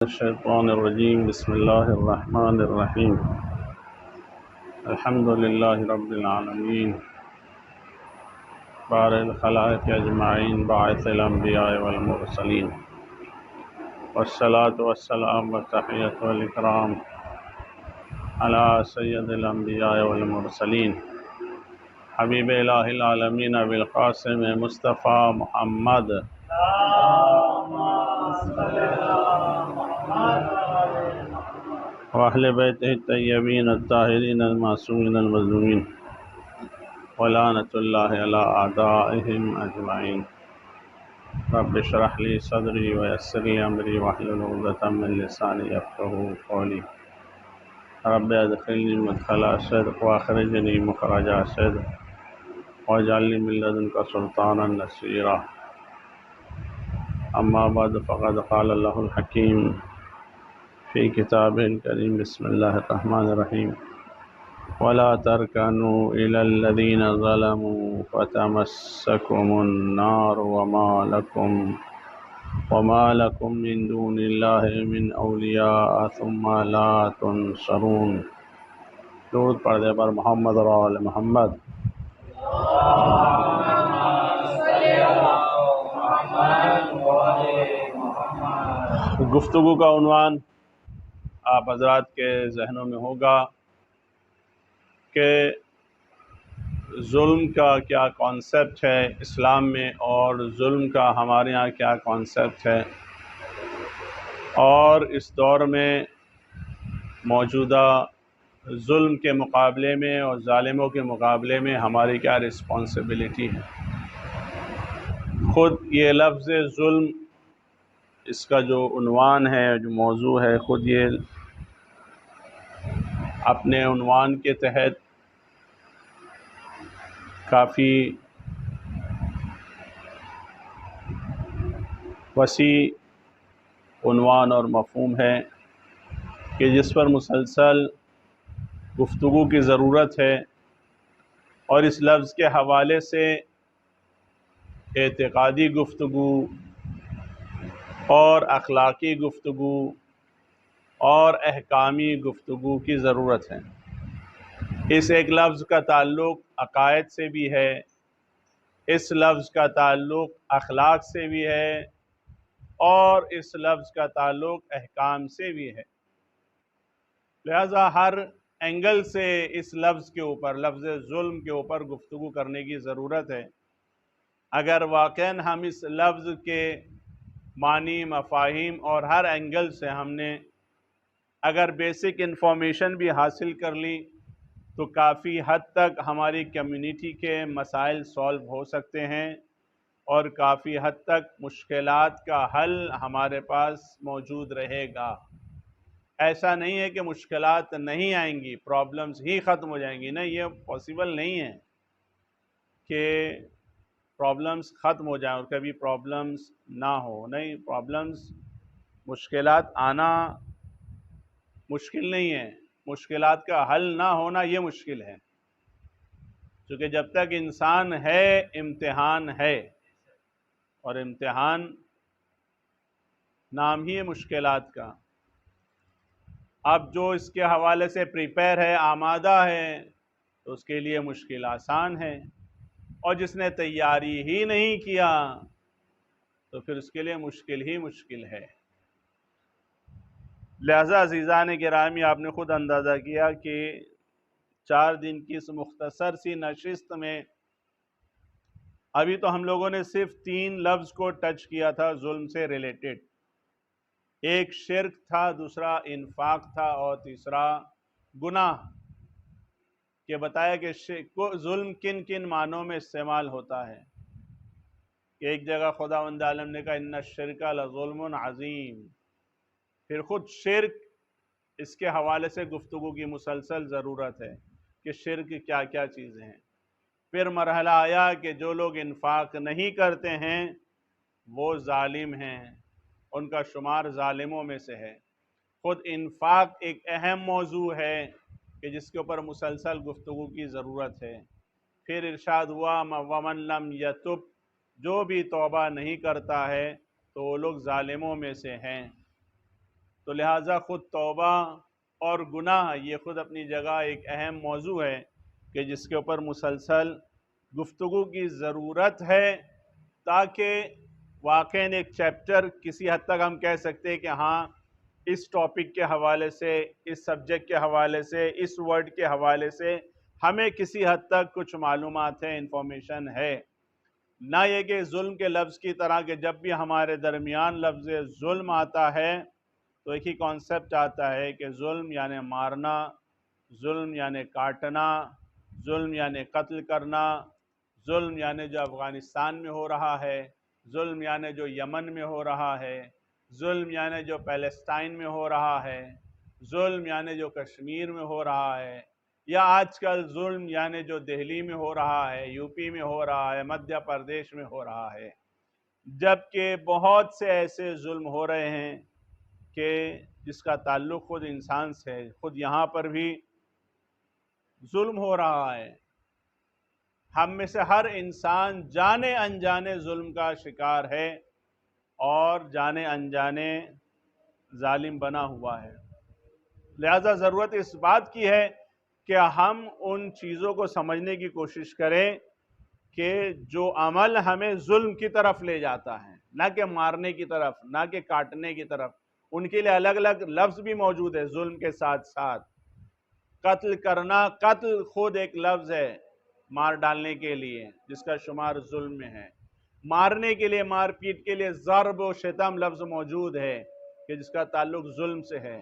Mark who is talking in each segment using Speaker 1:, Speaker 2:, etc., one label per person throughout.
Speaker 1: الشيطان الرجيم بسم الله الرحمن الرحيم الحمد لله رب العالمين بارئ الخلائق أجمعين باعث الأنبياء والمرسلين والصلاة والسلام والتحية والإكرام على سيد الأنبياء والمرسلين حبيب إله العالمين أبي القاسم مصطفى محمد وأهل بيته الطيبين الطاهرين المعصومين المظلومين ولعنة الله على أعدائهم أجمعين رب اشرح لي صدري ويسر لي أمري واحلل عقدة من لساني يفقهوا قولي رب أدخلني مدخل صدق وأخرجني مخرج صدق واجعل لي من لدنك سلطانا نصيرا أما بعد فقد قال الله الحكيم في كتابه الكريم بسم الله الرحمن الرحيم ولا تركنوا إلى الذين ظلموا فتمسكم النار وما لكم من دون الله من أولياء ثم لا تنصرون. درود پڑھ پر محمد اور آل محمد. گفتگو کا عنوان آپ حضرات کے ذہنوں میں ہوگا کہ ظلم کا کیا کانسیپٹ ہے اسلام میں اور ظلم کا ہمارے ہاں کیا کانسیپٹ ہے، اور اس دور میں موجودہ ظلم کے مقابلے میں اور ظالموں کے مقابلے میں ہماری کیا رسپانسبلٹی ہے. خود یہ لفظ ظلم، اس کا جو عنوان ہے، جو موضوع ہے، خود یہ اپنے عنوان کے تحت کافی وسیع عنوان اور مفہوم ہے کہ جس پر مسلسل گفتگو کی ضرورت ہے، اور اس لفظ کے حوالے سے اعتقادی گفتگو اور اخلاقی گفتگو اور احکامی گفتگو کی ضرورت ہے. اس ایک لفظ کا تعلق عقائد سے بھی ہے، اس لفظ کا تعلق اخلاق سے بھی ہے، اور اس لفظ کا تعلق احکام سے بھی ہے. لہذا ہر اینگل سے اس لفظ کے اوپر، لفظ ظلم کے اوپر گفتگو کرنے کی ضرورت ہے. اگر واقعاً ہم اس لفظ کے معنی، مفاہیم اور ہر اینگل سے ہم نے اگر بیسک انفارمیشن بھی حاصل کر لی تو کافی حد تک ہماری کمیونٹی کے مسائل سولو ہو سکتے ہیں، اور کافی حد تک مشکلات کا حل ہمارے پاس موجود رہے گا. ایسا نہیں ہے کہ مشکلات نہیں آئیں گی، پرابلمز ہی ختم ہو جائیں گی. نہیں، یہ پاسبل نہیں ہے کہ پرابلمز ختم ہو جائیں اور کبھی پرابلمز نہ ہو. نہیں، پرابلمز، مشکلات آنا مشکل نہیں ہے، مشکلات کا حل نہ ہونا یہ مشکل ہے. کیونکہ جب تک انسان ہے امتحان ہے، اور امتحان نام ہی ہے مشکلات کا. اب جو اس کے حوالے سے پریپیئر ہے، آمادہ ہے، تو اس کے لیے مشکل آسان ہے، اور جس نے تیاری ہی نہیں کیا تو پھر اس کے لیے مشکل ہی مشکل ہے. لہذا عزیزان گرامی، آپ نے خود اندازہ کیا کہ 4 دن کی اس مختصر سی نشست میں ابھی تو ہم لوگوں نے صرف 3 لفظ کو ٹچ کیا تھا ظلم سے ریلیٹڈ. ایک شرک تھا، دوسرا انفاق تھا، اور تیسرا گناہ. کہ بتایا کہ ظلم کن کن معنوں میں استعمال ہوتا ہے. کہ ایک جگہ خداوند عالم نے کہا ان الشرک لظلم عظیم. پھر خود شرک، اس کے حوالے سے گفتگو کی مسلسل ضرورت ہے کہ شرک کیا کیا چیزیں ہیں. پھر مرحلہ آیا کہ جو لوگ انفاق نہیں کرتے ہیں وہ ظالم ہیں، ان کا شمار ظالموں میں سے ہے. خود انفاق ایک اہم موضوع ہے کہ جس کے اوپر مسلسل گفتگو کی ضرورت ہے. پھر ارشاد ہوا وَمَن لَّمْ يَتُبْ، جو بھی توبہ نہیں کرتا ہے تو وہ لوگ ظالموں میں سے ہیں. تو لہٰذا خود توبہ اور گناہ یہ خود اپنی جگہ ایک اہم موضوع ہے کہ جس کے اوپر مسلسل گفتگو کی ضرورت ہے، تاکہ واقعاً ایک چیپٹر کسی حد تک ہم کہہ سکتے ہیں کہ ہاں اس ٹاپک کے حوالے سے، اس سبجیکٹ کے حوالے سے، اس ورڈ کے حوالے سے ہمیں کسی حد تک کچھ معلومات ہیں، انفارمیشن ہے۔ نہ یہ کہ ظلم کے لفظ کی طرح کہ جب بھی ہمارے درمیان لفظ ظلم آتا ہے تو ایک ہی کانسیپٹ آتا ہے کہ ظلم یعنی مارنا، ظلم یعنی کاٹنا، ظلم یعنی قتل کرنا، ظلم یعنی جو افغانستان میں ہو رہا ہے، ظلم یعنی جو یمن میں ہو رہا ہے، ظلم یعنی جو پیلسٹائن میں ہو رہا ہے، ظلم یعنی جو کشمیر میں ہو رہا ہے، یا آج کل ظلم یعنی جو دہلی میں ہو رہا ہے، یو پی میں ہو رہا ہے، مدھیہ پردیش میں ہو رہا ہے، جبکہ بہت سے ایسے ظلم ہو رہے ہیں کہ جس کا تعلق خود انسان سے ہے۔ خود یہاں پر بھی ظلم ہو رہا ہے، ہم میں سے ہر انسان جانے انجانے ظلم کا شکار ہے اور جانے انجانے ظالم بنا ہوا ہے۔ لہذا ضرورت اس بات کی ہے کہ ہم ان چیزوں کو سمجھنے کی کوشش کریں کہ جو عمل ہمیں ظلم کی طرف لے جاتا ہے، نہ کہ مارنے کی طرف، نہ کہ کاٹنے کی طرف، ان کے لیے الگ الگ لفظ بھی موجود ہے۔ ظلم کے ساتھ ساتھ قتل کرنا، قتل خود ایک لفظ ہے مار ڈالنے کے لیے، جس کا شمار ظلم میں ہے۔ مارنے کے لیے، مار پیٹ کے لیے ضرب و شتم لفظ موجود ہے کہ جس کا تعلق ظلم سے ہے۔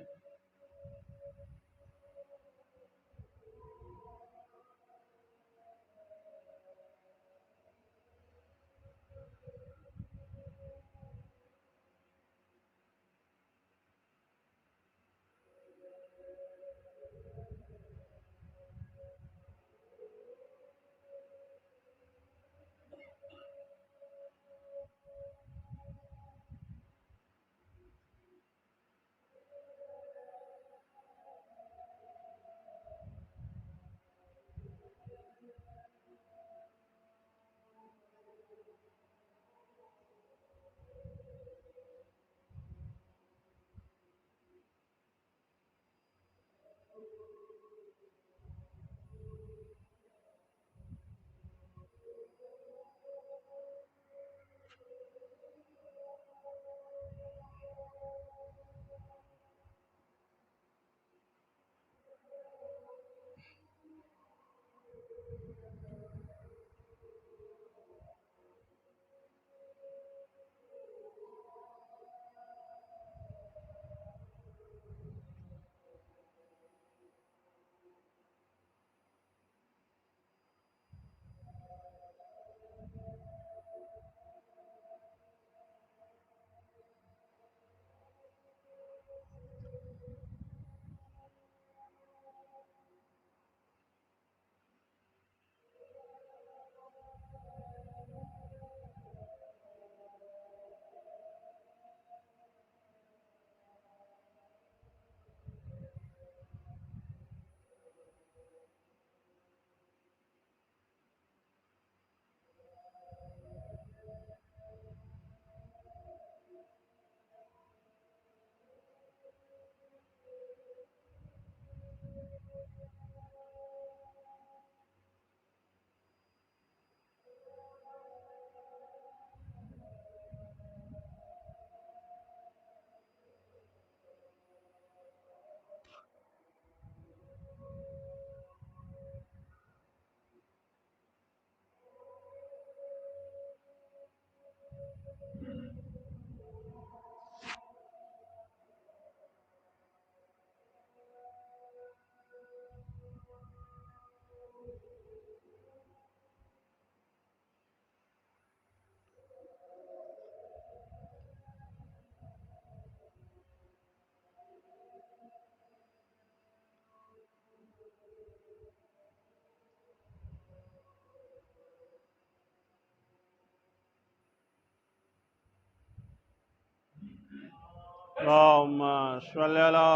Speaker 1: اللہم صلی علی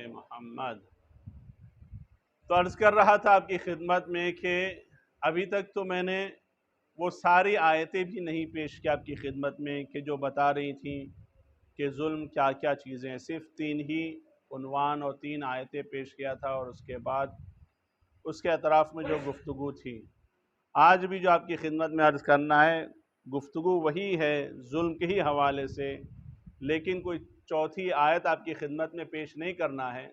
Speaker 1: محمد۔ تو عرض کر رہا تھا آپ کی خدمت میں کہ ابھی تک تو میں نے وہ ساری آیتیں بھی نہیں پیش کی آپ کی خدمت میں کہ جو بتا رہی تھیں کہ ظلم کیا کیا چیزیں ہیں، صرف 3 ہی عنوان اور 3 آیتیں پیش کیا تھا، اور اس کے بعد اس کے اطراف میں جو گفتگو تھی، آج بھی جو آپ کی خدمت میں عرض کرنا ہے گفتگو وہی ہے ظلم کے ہی حوالے سے، لیکن کوئی چوتھی آیت آپ کی خدمت میں پیش نہیں کرنا ہے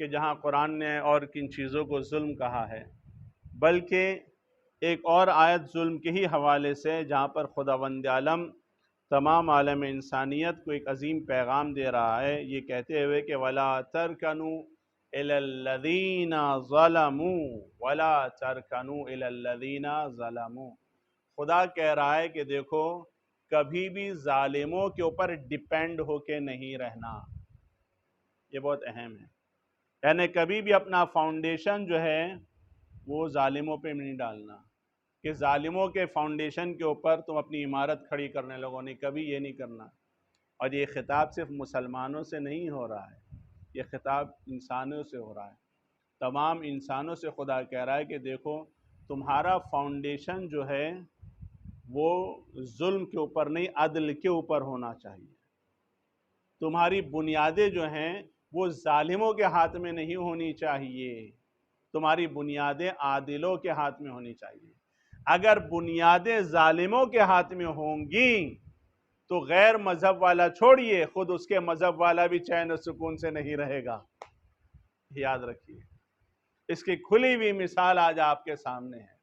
Speaker 1: کہ جہاں قرآن نے اور کن چیزوں کو ظلم کہا ہے، بلکہ ایک اور آیت ظلم کے ہی حوالے سے جہاں پر خداوند عالم تمام عالم انسانیت کو ایک عظیم پیغام دے رہا ہے، یہ کہتے ہوئے کہ وَلَا تَرْكَنُوا إِلَى الَّذِينَ ظَلَمُوا وَلَا تَرْكَنُوا إِلَى الَّذِينَ ظَلَمُوا۔ خدا کہہ رہا ہے کہ دیکھو کبھی بھی ظالموں کے اوپر ڈیپینڈ ہو کے نہیں رہنا، یہ بہت اہم ہے، یعنی کبھی بھی اپنا فاؤنڈیشن جو ہے وہ ظالموں پہ نہیں ڈالنا کہ ظالموں کے فاؤنڈیشن کے اوپر تم اپنی عمارت کھڑی کرنے لگو، نہیں، کبھی یہ نہیں کرنا۔ اور یہ خطاب صرف مسلمانوں سے نہیں ہو رہا ہے، یہ خطاب انسانوں سے ہو رہا ہے، تمام انسانوں سے خدا کہہ رہا ہے کہ دیکھو تمہارا فاؤنڈیشن جو ہے وہ ظلم کے اوپر نہیں، عدل کے اوپر ہونا چاہیے، تمہاری بنیادیں جو ہیں وہ ظالموں کے ہاتھ میں نہیں ہونی چاہیے، تمہاری بنیادیں عادلوں کے ہاتھ میں ہونی چاہیے۔ اگر بنیادیں ظالموں کے ہاتھ میں ہوں گی تو غیر مذہب والا چھوڑیے، خود اس کے مذہب والا بھی چین و سکون سے نہیں رہے گا، یاد رکھیے۔ اس کی کھلی ہوئی مثال آج آپ کے سامنے ہے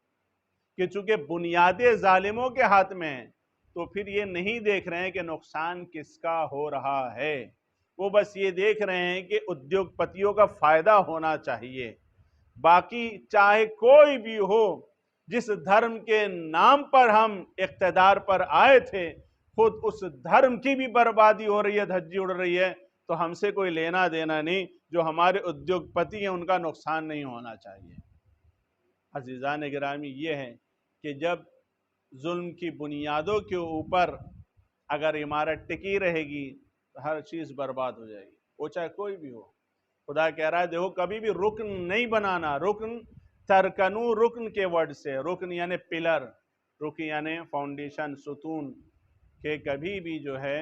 Speaker 1: کہ چونکہ بنیادیں ظالموں کے ہاتھ میں ہیں تو پھر یہ نہیں دیکھ رہے ہیں کہ نقصان کس کا ہو رہا ہے، وہ بس یہ دیکھ رہے ہیں کہ ادیوگ پتیوں کا فائدہ ہونا چاہیے، باقی چاہے کوئی بھی ہو، جس دھرم کے نام پر ہم اقتدار پر آئے تھے خود اس دھرم کی بھی بربادی ہو رہی ہے، دھجی اڑ رہی ہے، تو ہم سے کوئی لینا دینا نہیں، جو ہمارے ادیوگ پتی ہیں ان کا نقصان نہیں ہونا چاہیے۔ عزیزان گرامی، یہ ہے کہ جب ظلم کی بنیادوں کے اوپر اگر عمارت ٹکی رہے گی تو ہر چیز برباد ہو جائے گی، وہ چاہے کوئی بھی ہو۔ خدا کہہ رہا ہے دیکھو کبھی بھی رکن نہیں بنانا، رکن ترکنو، رکن کے ورڈ سے، رکن یعنی پلر، رکن یعنی فاؤنڈیشن، ستون، کہ کبھی بھی جو ہے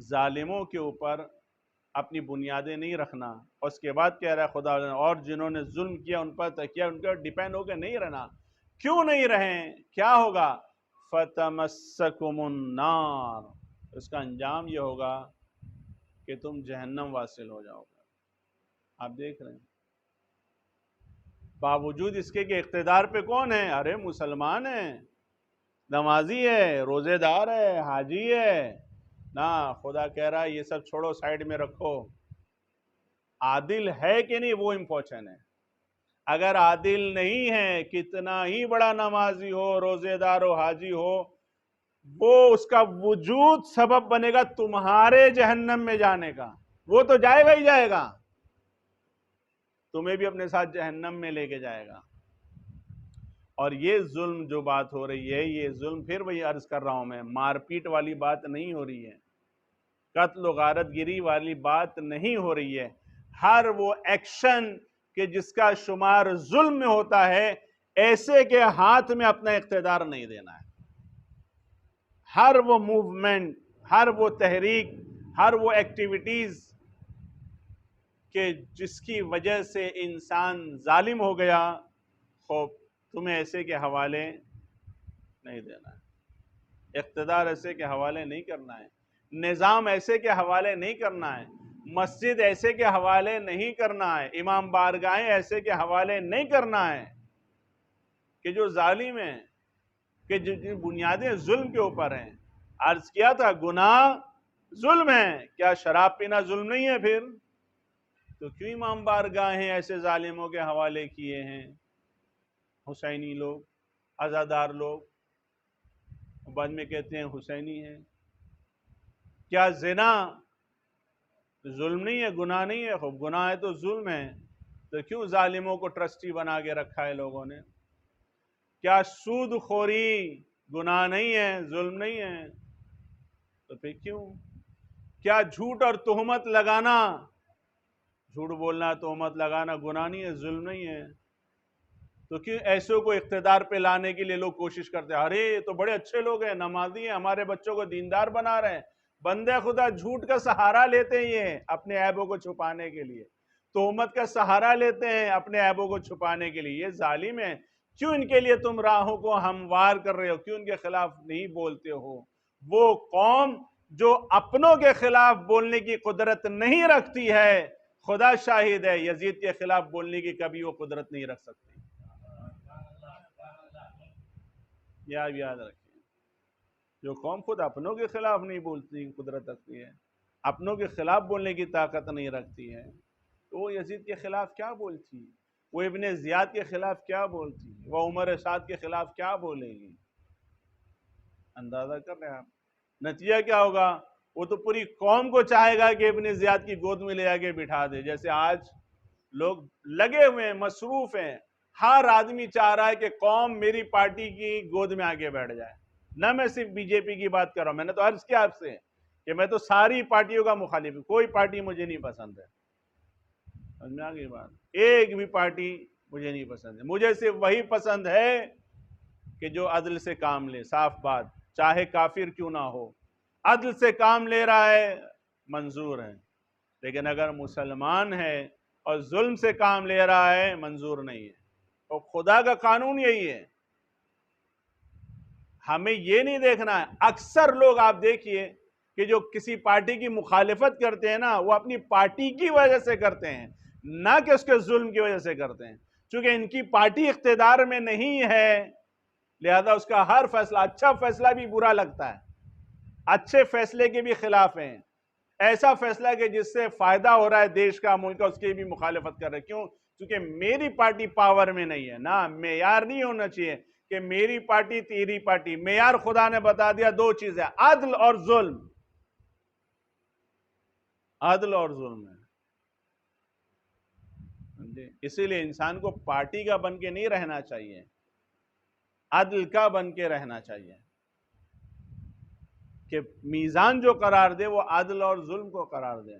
Speaker 1: ظالموں کے اوپر اپنی بنیادیں نہیں رکھنا۔ اور اس کے بعد کہہ رہا ہے خدا، اور جنہوں نے ظلم کیا ان پر تکیہ، ان پر ڈیپینڈ ہو کے نہیں رہنا۔ کیوں نہیں رہیں؟ کیا ہوگا؟ فَتَمَسَّكُمُ النَّارُ، اس کا انجام یہ ہوگا کہ تم جہنم واصل ہو جاؤ گے۔ آپ دیکھ رہے ہیں باوجود اس کے کہ اقتدار پہ کون ہے؟ ارے مسلمان ہے، نمازی ہے، روزے دار ہے، حاجی ہے، نا خدا کہہ رہا ہے یہ سب چھوڑو، سائیڈ میں رکھو، عادل ہے کہ نہیں وہ امپورٹنٹ ہے۔ اگر عادل نہیں ہے، کتنا ہی بڑا نمازی ہو، روزے دار ہو، حاجی ہو، وہ اس کا وجود سبب بنے گا تمہارے جہنم میں جانے کا، وہ تو جائے گا ہی جائے گا، تمہیں بھی اپنے ساتھ جہنم میں لے کے جائے گا۔ اور یہ ظلم جو بات ہو رہی ہے، یہ ظلم پھر وہی عرض کر رہا ہوں میں، مار پیٹ والی بات نہیں ہو رہی ہے، قتل و غارت گیری والی بات نہیں ہو رہی ہے، ہر وہ ایکشن کہ جس کا شمار ظلم میں ہوتا ہے، ایسے کے ہاتھ میں اپنا اقتدار نہیں دینا ہے۔ ہر وہ موومنٹ، ہر وہ تحریک، ہر وہ ایکٹیویٹیز کہ جس کی وجہ سے انسان ظالم ہو گیا، خوب تمہیں ایسے کے حوالے نہیں دینا ہے، اقتدار ایسے کے حوالے نہیں کرنا ہے، نظام ایسے کے حوالے نہیں کرنا ہے، مسجد ایسے کے حوالے نہیں کرنا ہے، امام بارگاہیں ایسے کے حوالے نہیں کرنا ہے کہ جو ظالم ہیں، کہ جو بنیادیں ظلم کے اوپر ہیں۔ عرض کیا تھا گناہ ظلم ہے، کیا شراب پینا ظلم نہیں ہے؟ پھر تو کیوں امام بارگاہیں ایسے ظالموں کے حوالے کیے ہیں؟ حسینی لوگ، عزادار لوگ، بعد میں کہتے ہیں حسینی ہیں۔ کیا زنا ظلم نہیں ہے، گناہ نہیں ہے؟ خوب گناہ ہے تو ظلم ہے، تو کیوں ظالموں کو ٹرسٹی بنا کے رکھا ہے لوگوں نے؟ کیا سود خوری گناہ نہیں ہے، ظلم نہیں ہے، تو پھر کیوں؟ کیا جھوٹ اور تہمت لگانا، جھوٹ بولنا، تہمت لگانا گناہ نہیں ہے، ظلم نہیں ہے، تو کیوں ایسوں کو اقتدار پہ لانے کے لیے لوگ کوشش کرتے ہیں؟ ارے یہ تو بڑے اچھے لوگ ہیں، نمازی ہیں، ہمارے بچوں کو دیندار بنا رہے ہیں، بندے خدا جھوٹ کا سہارا لیتے ہیں اپنے عیبوں کو چھپانے کے لیے، تہمت کا سہارا لیتے ہیں اپنے عیبوں کو چھپانے کے لیے. یہ ظالم ہیں. کیوں ان کے لیے تم راہوں کو ہموار کر رہے ہو؟ کیوں ان کے خلاف نہیں بولتے ہو؟ وہ قوم جو اپنوں کے خلاف بولنے کی قدرت نہیں رکھتی ہے، خدا شاہد ہے یزید کے خلاف بولنے کی کبھی وہ قدرت نہیں رکھ سکتی. یہ یاد رکھیں، جو قوم خود اپنوں کے خلاف نہیں بولتی قدرت رکھتی ہے، اپنوں کے خلاف بولنے کی طاقت نہیں رکھتی ہے، تو وہ یزید کے خلاف کیا بولتی؟ وہ ابن زیاد کے خلاف کیا بولتی؟ وہ عمر سعد کے خلاف کیا بولے گی؟ اندازہ کر رہے ہیں آپ نتیجہ کیا ہوگا؟ وہ تو پوری قوم کو چاہے گا کہ ابن زیاد کی گود میں لے آ کے بٹھا دے. جیسے آج لوگ لگے ہوئے ہیں، مصروف ہیں، ہر آدمی چاہ رہا ہے کہ قوم میری پارٹی کی گود میں آ کے بیٹھ جائے. نہ میں صرف بی جے پی کی بات کر رہا ہوں، میں نے تو عرض کیا آپ سے کہ میں تو ساری پارٹیوں کا مخالف ہوں، کوئی پارٹی مجھے نہیں پسند ہے. سمجھ میں آ گئی بات؟ ایک بھی پارٹی مجھے نہیں پسند ہے. مجھے صرف وہی پسند ہے کہ جو عدل سے کام لے. صاف بات، چاہے کافر کیوں نہ ہو، عدل سے کام لے رہا ہے منظور ہے. لیکن اگر مسلمان ہے اور ظلم سے کام لے رہا ہے منظور نہیں ہے. اور خدا کا قانون یہی ہے، ہمیں یہ نہیں دیکھنا ہے. اکثر لوگ آپ دیکھیے کہ جو کسی پارٹی کی مخالفت کرتے ہیں نا، وہ اپنی پارٹی کی وجہ سے کرتے ہیں، نہ کہ اس کے ظلم کی وجہ سے کرتے ہیں. چونکہ ان کی پارٹی اقتدار میں نہیں ہے، لہذا اس کا ہر فیصلہ، اچھا فیصلہ بھی برا لگتا ہے، اچھے فیصلے کے بھی خلاف ہیں. ایسا فیصلہ کہ جس سے فائدہ ہو رہا ہے دیش کا، ملک کا، اس کی بھی مخالفت کر رہے. کیوں؟ کیونکہ میری پارٹی پاور میں نہیں ہے. نا، معیار نہیں ہونا چاہیے کہ میری پارٹی تیری پارٹی. معیار خدا نے بتا دیا دو چیزیں، عدل اور ظلم. عدل اور ظلم ہے. اسی لیے انسان کو پارٹی کا بن کے نہیں رہنا چاہیے، عدل کا بن کے رہنا چاہیے. کہ میزان جو قرار دے وہ عدل اور ظلم کو قرار دے.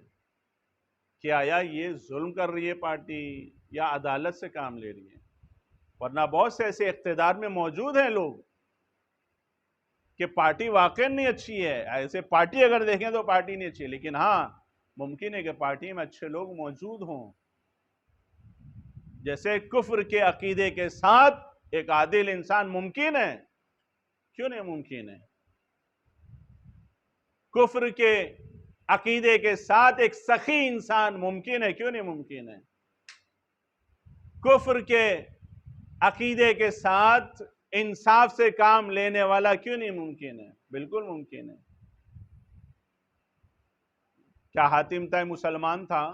Speaker 1: کہ آیا یہ ظلم کر رہی ہے پارٹی یا عدالت سے کام لے رہی ہے؟ ورنہ بہت سے ایسے اقتدار میں موجود ہیں لوگ کہ پارٹی واقعی نہیں اچھی ہے. ایسے پارٹی اگر دیکھیں تو پارٹی نہیں اچھی ہے، لیکن ہاں ممکن ہے کہ پارٹی میں اچھے لوگ موجود ہوں. جیسے کفر کے عقیدے کے ساتھ ایک عادل انسان ممکن ہے. کیوں نہیں ممکن ہے؟ کفر کے عقیدے کے ساتھ ایک سخی انسان ممکن ہے. کیوں نہیں ممکن ہے؟ کفر کے عقیدے کے ساتھ انصاف سے کام لینے والا کیوں نہیں ممکن ہے؟ بالکل ممکن ہے. کیا حاتم طائی مسلمان تھا؟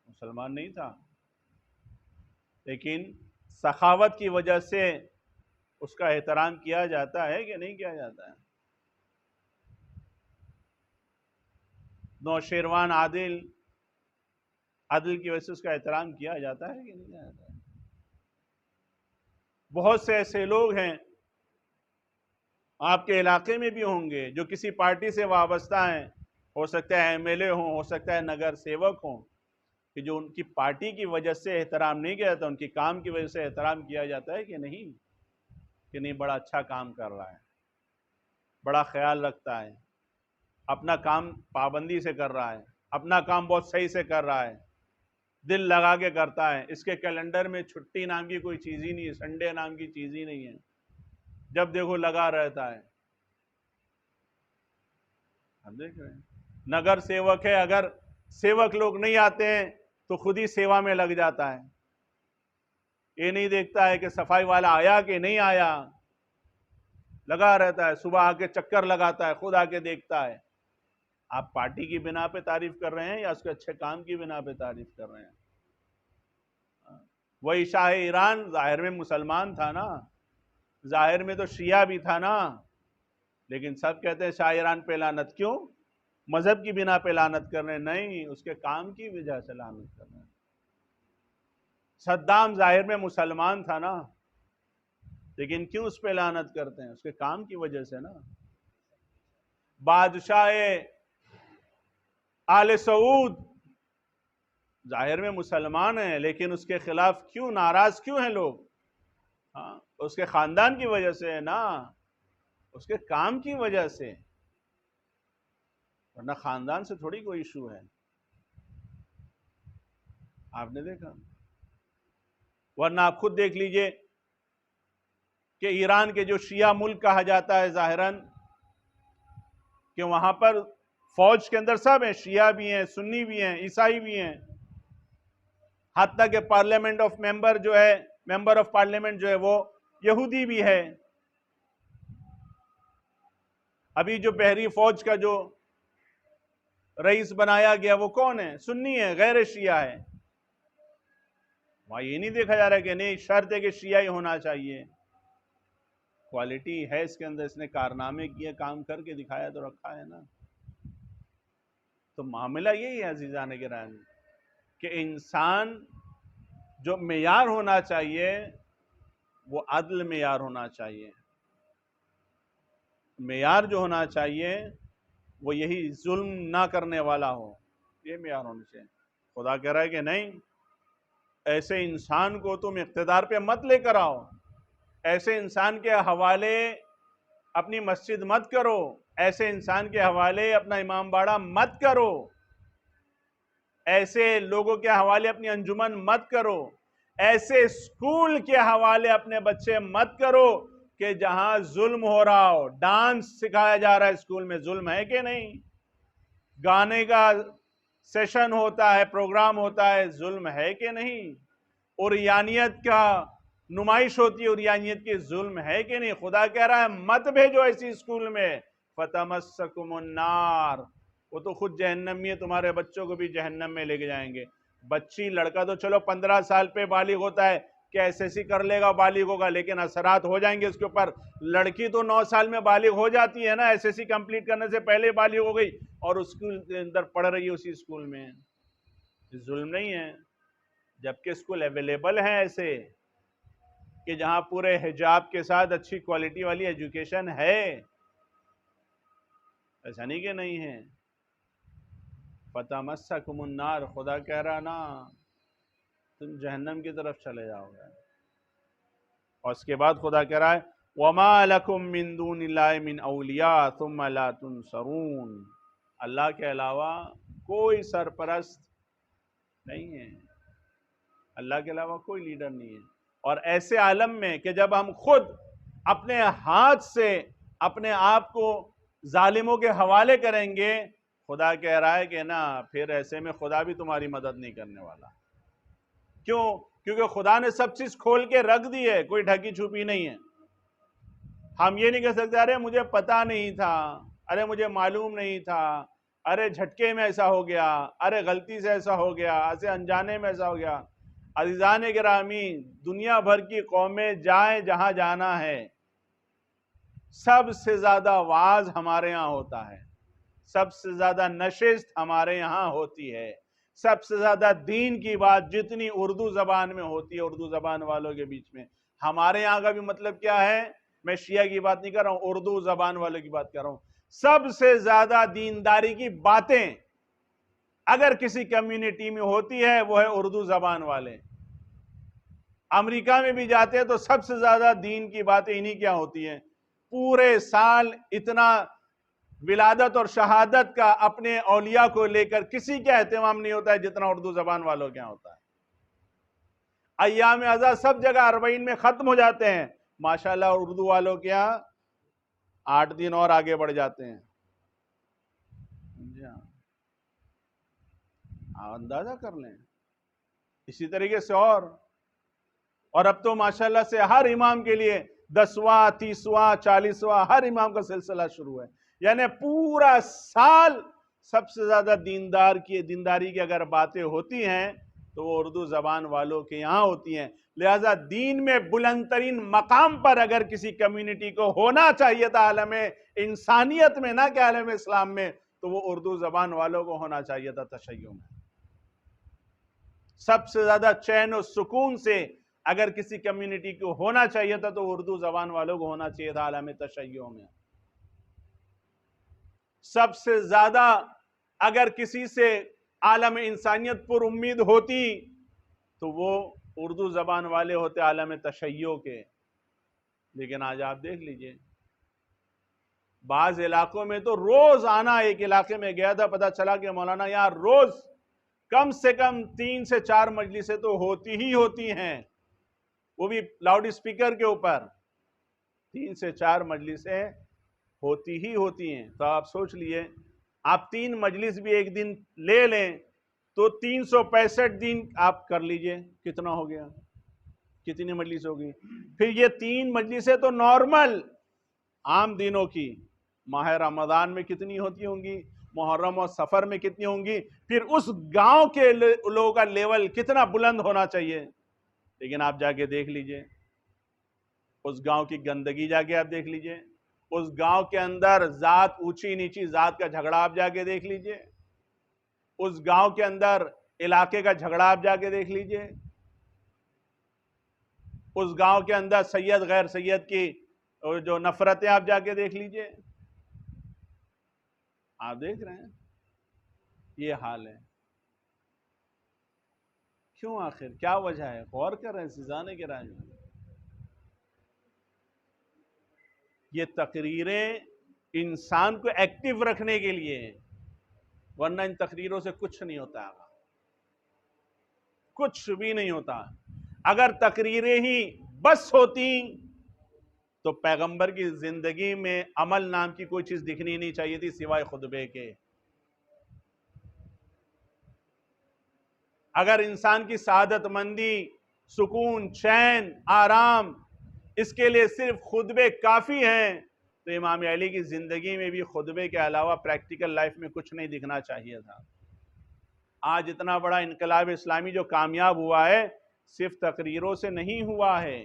Speaker 1: مسلمان نہیں تھا، لیکن سخاوت کی وجہ سے اس کا احترام کیا جاتا ہے کہ نہیں کیا جاتا ہے؟ نوشیروان عادل کی وجہ سے اس کا احترام کیا جاتا ہے کہ نہیں کیا جاتا ہے؟ بہت سے ایسے لوگ ہیں آپ کے علاقے میں بھی ہوں گے جو کسی پارٹی سے وابستہ ہیں، ہو سکتا ہے ایم ایل اے ہوں، ہو سکتا ہے نگر سیوک ہوں، کہ جو ان کی پارٹی کی وجہ سے احترام نہیں کیا جاتا، ان کی کام کی وجہ سے احترام کیا جاتا ہے کہ نہیں؟ کہ نہیں، بڑا اچھا کام کر رہا ہے، بڑا خیال رکھتا ہے، اپنا کام پابندی سے کر رہا ہے، اپنا کام بہت صحیح سے کر رہا ہے، دل لگا کے کرتا ہے. اس کے کیلنڈر میں چھٹی نام کی کوئی چیز ہی نہیں ہے، سنڈے نام کی چیز ہی نہیں ہے، جب دیکھو لگا رہتا ہے. ہم دیکھ رہے ہیں نگر سیوک ہے، اگر سیوک لوگ نہیں آتے ہیں تو خود ہی سیوا میں لگ جاتا ہے. یہ نہیں دیکھتا ہے کہ صفائی والا آیا کہ نہیں آیا، لگا رہتا ہے. صبح آ کے چکر لگاتا ہے، خود آ کے دیکھتا ہے. آپ پارٹی کی بنا پہ تعریف کر رہے ہیں یا اس کے اچھے کام کی بنا پہ تعریف کر رہے ہیں؟ وہی شاہ ایران ظاہر میں مسلمان تھا نا، ظاہر میں تو شیعہ بھی تھا نا، لیکن سب کہتے ہیں شاہ ایران پہ لعنت. کیوں؟ مذہب کی بنا پہ لعنت کر رہے ہیں؟ نہیں، اس کے کام کی وجہ سے لعنت کر رہے ہیں. صدام ظاہر میں مسلمان تھا نا، لیکن کیوں اس پہ لعنت کرتے ہیں؟ اس کے کام کی وجہ سے نا. بادشاہ آل سعود ظاہر میں مسلمان ہیں، لیکن اس کے خلاف کیوں ناراض کیوں ہیں لوگ؟ ہاں، اس کے خاندان کی وجہ سے ہے نا، اس کے کام کی وجہ سے. ورنہ خاندان سے تھوڑی کوئی ایشو ہے. آپ نے دیکھا، ورنہ آپ خود دیکھ لیجئے کہ ایران کے جو شیعہ ملک کہا جاتا ہے ظاہراً، کہ وہاں پر فوج کے اندر سب ہیں، شیعہ بھی ہیں، سنی بھی ہیں، عیسائی بھی ہیں، حتیٰ کہ پارلیمنٹ آف ممبر جو ہے، ممبر آف پارلیمنٹ جو ہے وہ یہودی بھی ہے. ابھی جو بحری فوج کا جو رئیس بنایا گیا وہ کون ہے؟ سنی ہے، غیر شیعہ ہے. وہاں یہ نہیں دیکھا جا رہا کہ نہیں شرط ہے کہ شیعہ ہی ہونا چاہیے. کوالٹی ہے اس کے اندر، اس نے کارنامے کیے، کام کر کے دکھایا تو رکھا ہے نا. تو معاملہ یہی ہے عزیزان گرامی کہ انسان جو معیار ہونا چاہیے وہ عدل معیار ہونا چاہیے. معیار جو ہونا چاہیے وہ یہی ظلم نہ کرنے والا ہو، یہ معیار ہونا چاہیے. خدا کہہ رہا ہے کہ نہیں، ایسے انسان کو تم اقتدار پہ مت لے کر آؤ، ایسے انسان کے حوالے اپنی مسجد مت کرو، ایسے انسان کے حوالے اپنا امام باڑہ مت کرو، ایسے لوگوں کے حوالے اپنی انجمن مت کرو، ایسے اسکول کے حوالے اپنے بچے مت کرو کہ جہاں ظلم ہو رہا ہو. ڈانس سکھایا جا رہا ہے اسکول میں، ظلم ہے کہ نہیں؟ گانے کا سیشن ہوتا ہے، پروگرام ہوتا ہے، ظلم ہے کہ نہیں؟ اوریانیت کا نمائش ہوتی ہے، اوریانیت کی ظلم ہے کہ نہیں؟ خدا کہہ رہا ہے مت بھیجو ایسی اسکول میں. فَتَمَسَّكُمُ النَّارِ، وہ تو خود جہنم میں، تمہارے بچوں کو بھی جہنم میں لے کے جائیں گے. بچی، لڑکا تو چلو 15 سال پہ بالغ ہوتا ہے کہ ایس ایس سی کر لے گا، بالغ ہوگا، لیکن اثرات ہو جائیں گے اس کے اوپر. لڑکی تو 9 سال میں بالغ ہو جاتی ہے نا، ایس ایس سی کمپلیٹ کرنے سے پہلے بالغ ہو گئی اور اسکول کے اندر پڑھ رہی ہے اسی اسکول میں. ظلم نہیں ہے؟ جبکہ اسکول اویلیبل ہیں ایسے کہ جہاں پورے حجاب کے ساتھ اچھی کوالٹی والی ایجوکیشن ہے، ایسا نہیں کہ نہیں ہے. فَتَمَسَّكُمُ النَّارِ، خدا کہہ رہا نا تم جہنم کی طرف چلے جاؤ گے. اور اس کے بعد خدا کہہ رہا ہے وَمَا لَكُم مِّن دُونِ اللَّهِ مِّنْ أَوْلِيَاءَ ثُمَّ لَا تُنصَرُونَ، اللہ کے علاوہ کوئی سرپرست نہیں ہے، اللہ کے علاوہ کوئی لیڈر نہیں ہے. اور ایسے عالم میں کہ جب ہم خود اپنے ہاتھ سے اپنے آپ کو ظالموں کے حوالے کریں گے، خدا کہہ رہا ہے کہ نا پھر ایسے میں خدا بھی تمہاری مدد نہیں کرنے والا. کیوں؟ کیونکہ خدا نے سب چیز کھول کے رکھ دی ہے، کوئی ڈھکی چھپی نہیں ہے. ہم یہ نہیں کہہ سکتے ارے مجھے پتا نہیں تھا، ارے مجھے معلوم نہیں تھا، ارے جھٹکے میں ایسا ہو گیا، ارے غلطی سے ایسا ہو گیا، ایسے انجانے میں ایسا ہو گیا. عزیزان گرامی، دنیا بھر کی قومیں جائیں جہاں جانا ہے، سب سے زیادہ وعظ ہمارے یہاں ہوتا ہے، سب سے زیادہ نشست ہمارے یہاں ہوتی ہے، سب سے زیادہ دین کی بات جتنی اردو زبان میں ہوتی ہے، اردو زبان والوں کے بیچ میں. ہمارے یہاں کا بھی مطلب کیا ہے؟ میں شیعہ کی بات نہیں کر رہا ہوں، اردو زبان والوں کی بات کر رہا ہوں. سب سے زیادہ دینداری کی باتیں اگر کسی کمیونٹی میں ہوتی ہے وہ ہے اردو زبان والے. امریکہ میں بھی جاتے ہیں تو سب سے زیادہ دین کی باتیں انہی کیا ہوتی ہیں. پورے سال اتنا ولادت اور شہادت کا اپنے اولیاء کو لے کر کسی کا اہتمام نہیں ہوتا ہے جتنا اردو زبان والوں کے ہوتا ہے. ایام ازا سب جگہ 40 میں ختم ہو جاتے ہیں، ماشاءاللہ اردو والوں کے یہاں 8 دن اور آگے بڑھ جاتے ہیں. اندازہ کر لیں. اسی طریقے سے اور اب تو ماشاءاللہ سے ہر امام کے لیے 10واں 30واں 40واں ہر امام کا سلسلہ شروع ہے. یعنی پورا سال سب سے زیادہ دینداری کی اگر باتیں ہوتی ہیں تو وہ اردو زبان والوں کے یہاں ہوتی ہیں. لہذا دین میں بلند ترین مقام پر اگر کسی کمیونٹی کو ہونا چاہیے تھا عالم انسانیت میں، نہ کہ عالم اسلام میں، تو وہ اردو زبان والوں کو ہونا چاہیے تھا. تشیع میں سب سے زیادہ چین و سکون سے اگر کسی کمیونٹی کو ہونا چاہیے تھا تو اردو زبان والوں کو ہونا چاہیے تھا عالم تشیع میں. سب سے زیادہ اگر کسی سے عالم انسانیت پر امید ہوتی تو وہ اردو زبان والے ہوتے عالم تشیع کے. لیکن آج آپ دیکھ لیجئے بعض علاقوں میں تو روز آنا، ایک علاقے میں گیا تھا، پتہ چلا کہ مولانا یہاں روز کم سے کم 3 سے 4 مجلسیں تو ہوتی ہی ہوتی ہیں، وہ بھی لاؤڈ اسپیکر کے اوپر 3 سے 4 مجلسیں ہوتی ہی ہوتی ہیں۔ تو آپ سوچ لیے، آپ 3 مجلس بھی ایک دن لے لیں تو 365 دن آپ کر لیجئے، کتنا ہو گیا، کتنی مجلس ہوگی؟ پھر یہ 3 مجلسیں تو نارمل عام دنوں کی، ماہ رمضان میں کتنی ہوتی ہوں گی، محرم اور سفر میں کتنی ہوں گی، پھر اس گاؤں کے لوگوں کا لیول کتنا بلند ہونا چاہیے۔ لیکن آپ جا کے دیکھ لیجئے، اس گاؤں کی گندگی جا کے آپ دیکھ لیجئے، اس گاؤں کے اندر ذات اونچی نیچی ذات کا جھگڑا آپ جا کے دیکھ لیجئے، اس گاؤں کے اندر علاقے کا جھگڑا آپ جا کے دیکھ لیجئے، اس گاؤں کے اندر سید غیر سید کی جو نفرتیں آپ جا کے دیکھ لیجئے۔ آپ دیکھ رہے ہیں یہ حال ہے، کیوں آخر کیا وجہ ہے؟ غور کر رہے ہیں عزیزان کرام؟ یہ تقریریں انسان کو ایکٹیو رکھنے کے لیے ہیں، ورنہ ان تقریروں سے کچھ نہیں ہوتا ہے، کچھ بھی نہیں ہوتا۔ اگر تقریریں ہی بس ہوتی تو پیغمبر کی زندگی میں عمل نام کی کوئی چیز دکھنی نہیں چاہیے تھی سوائے خطبے کے۔ اگر انسان کی سعادت مندی، سکون، چین، آرام، اس کے لیے صرف خطبے کافی ہیں تو امام علی کی زندگی میں بھی خطبے کے علاوہ پریکٹیکل لائف میں کچھ نہیں دکھنا چاہیے تھا۔ آج اتنا بڑا انقلاب اسلامی جو کامیاب ہوا ہے صرف تقریروں سے نہیں ہوا ہے،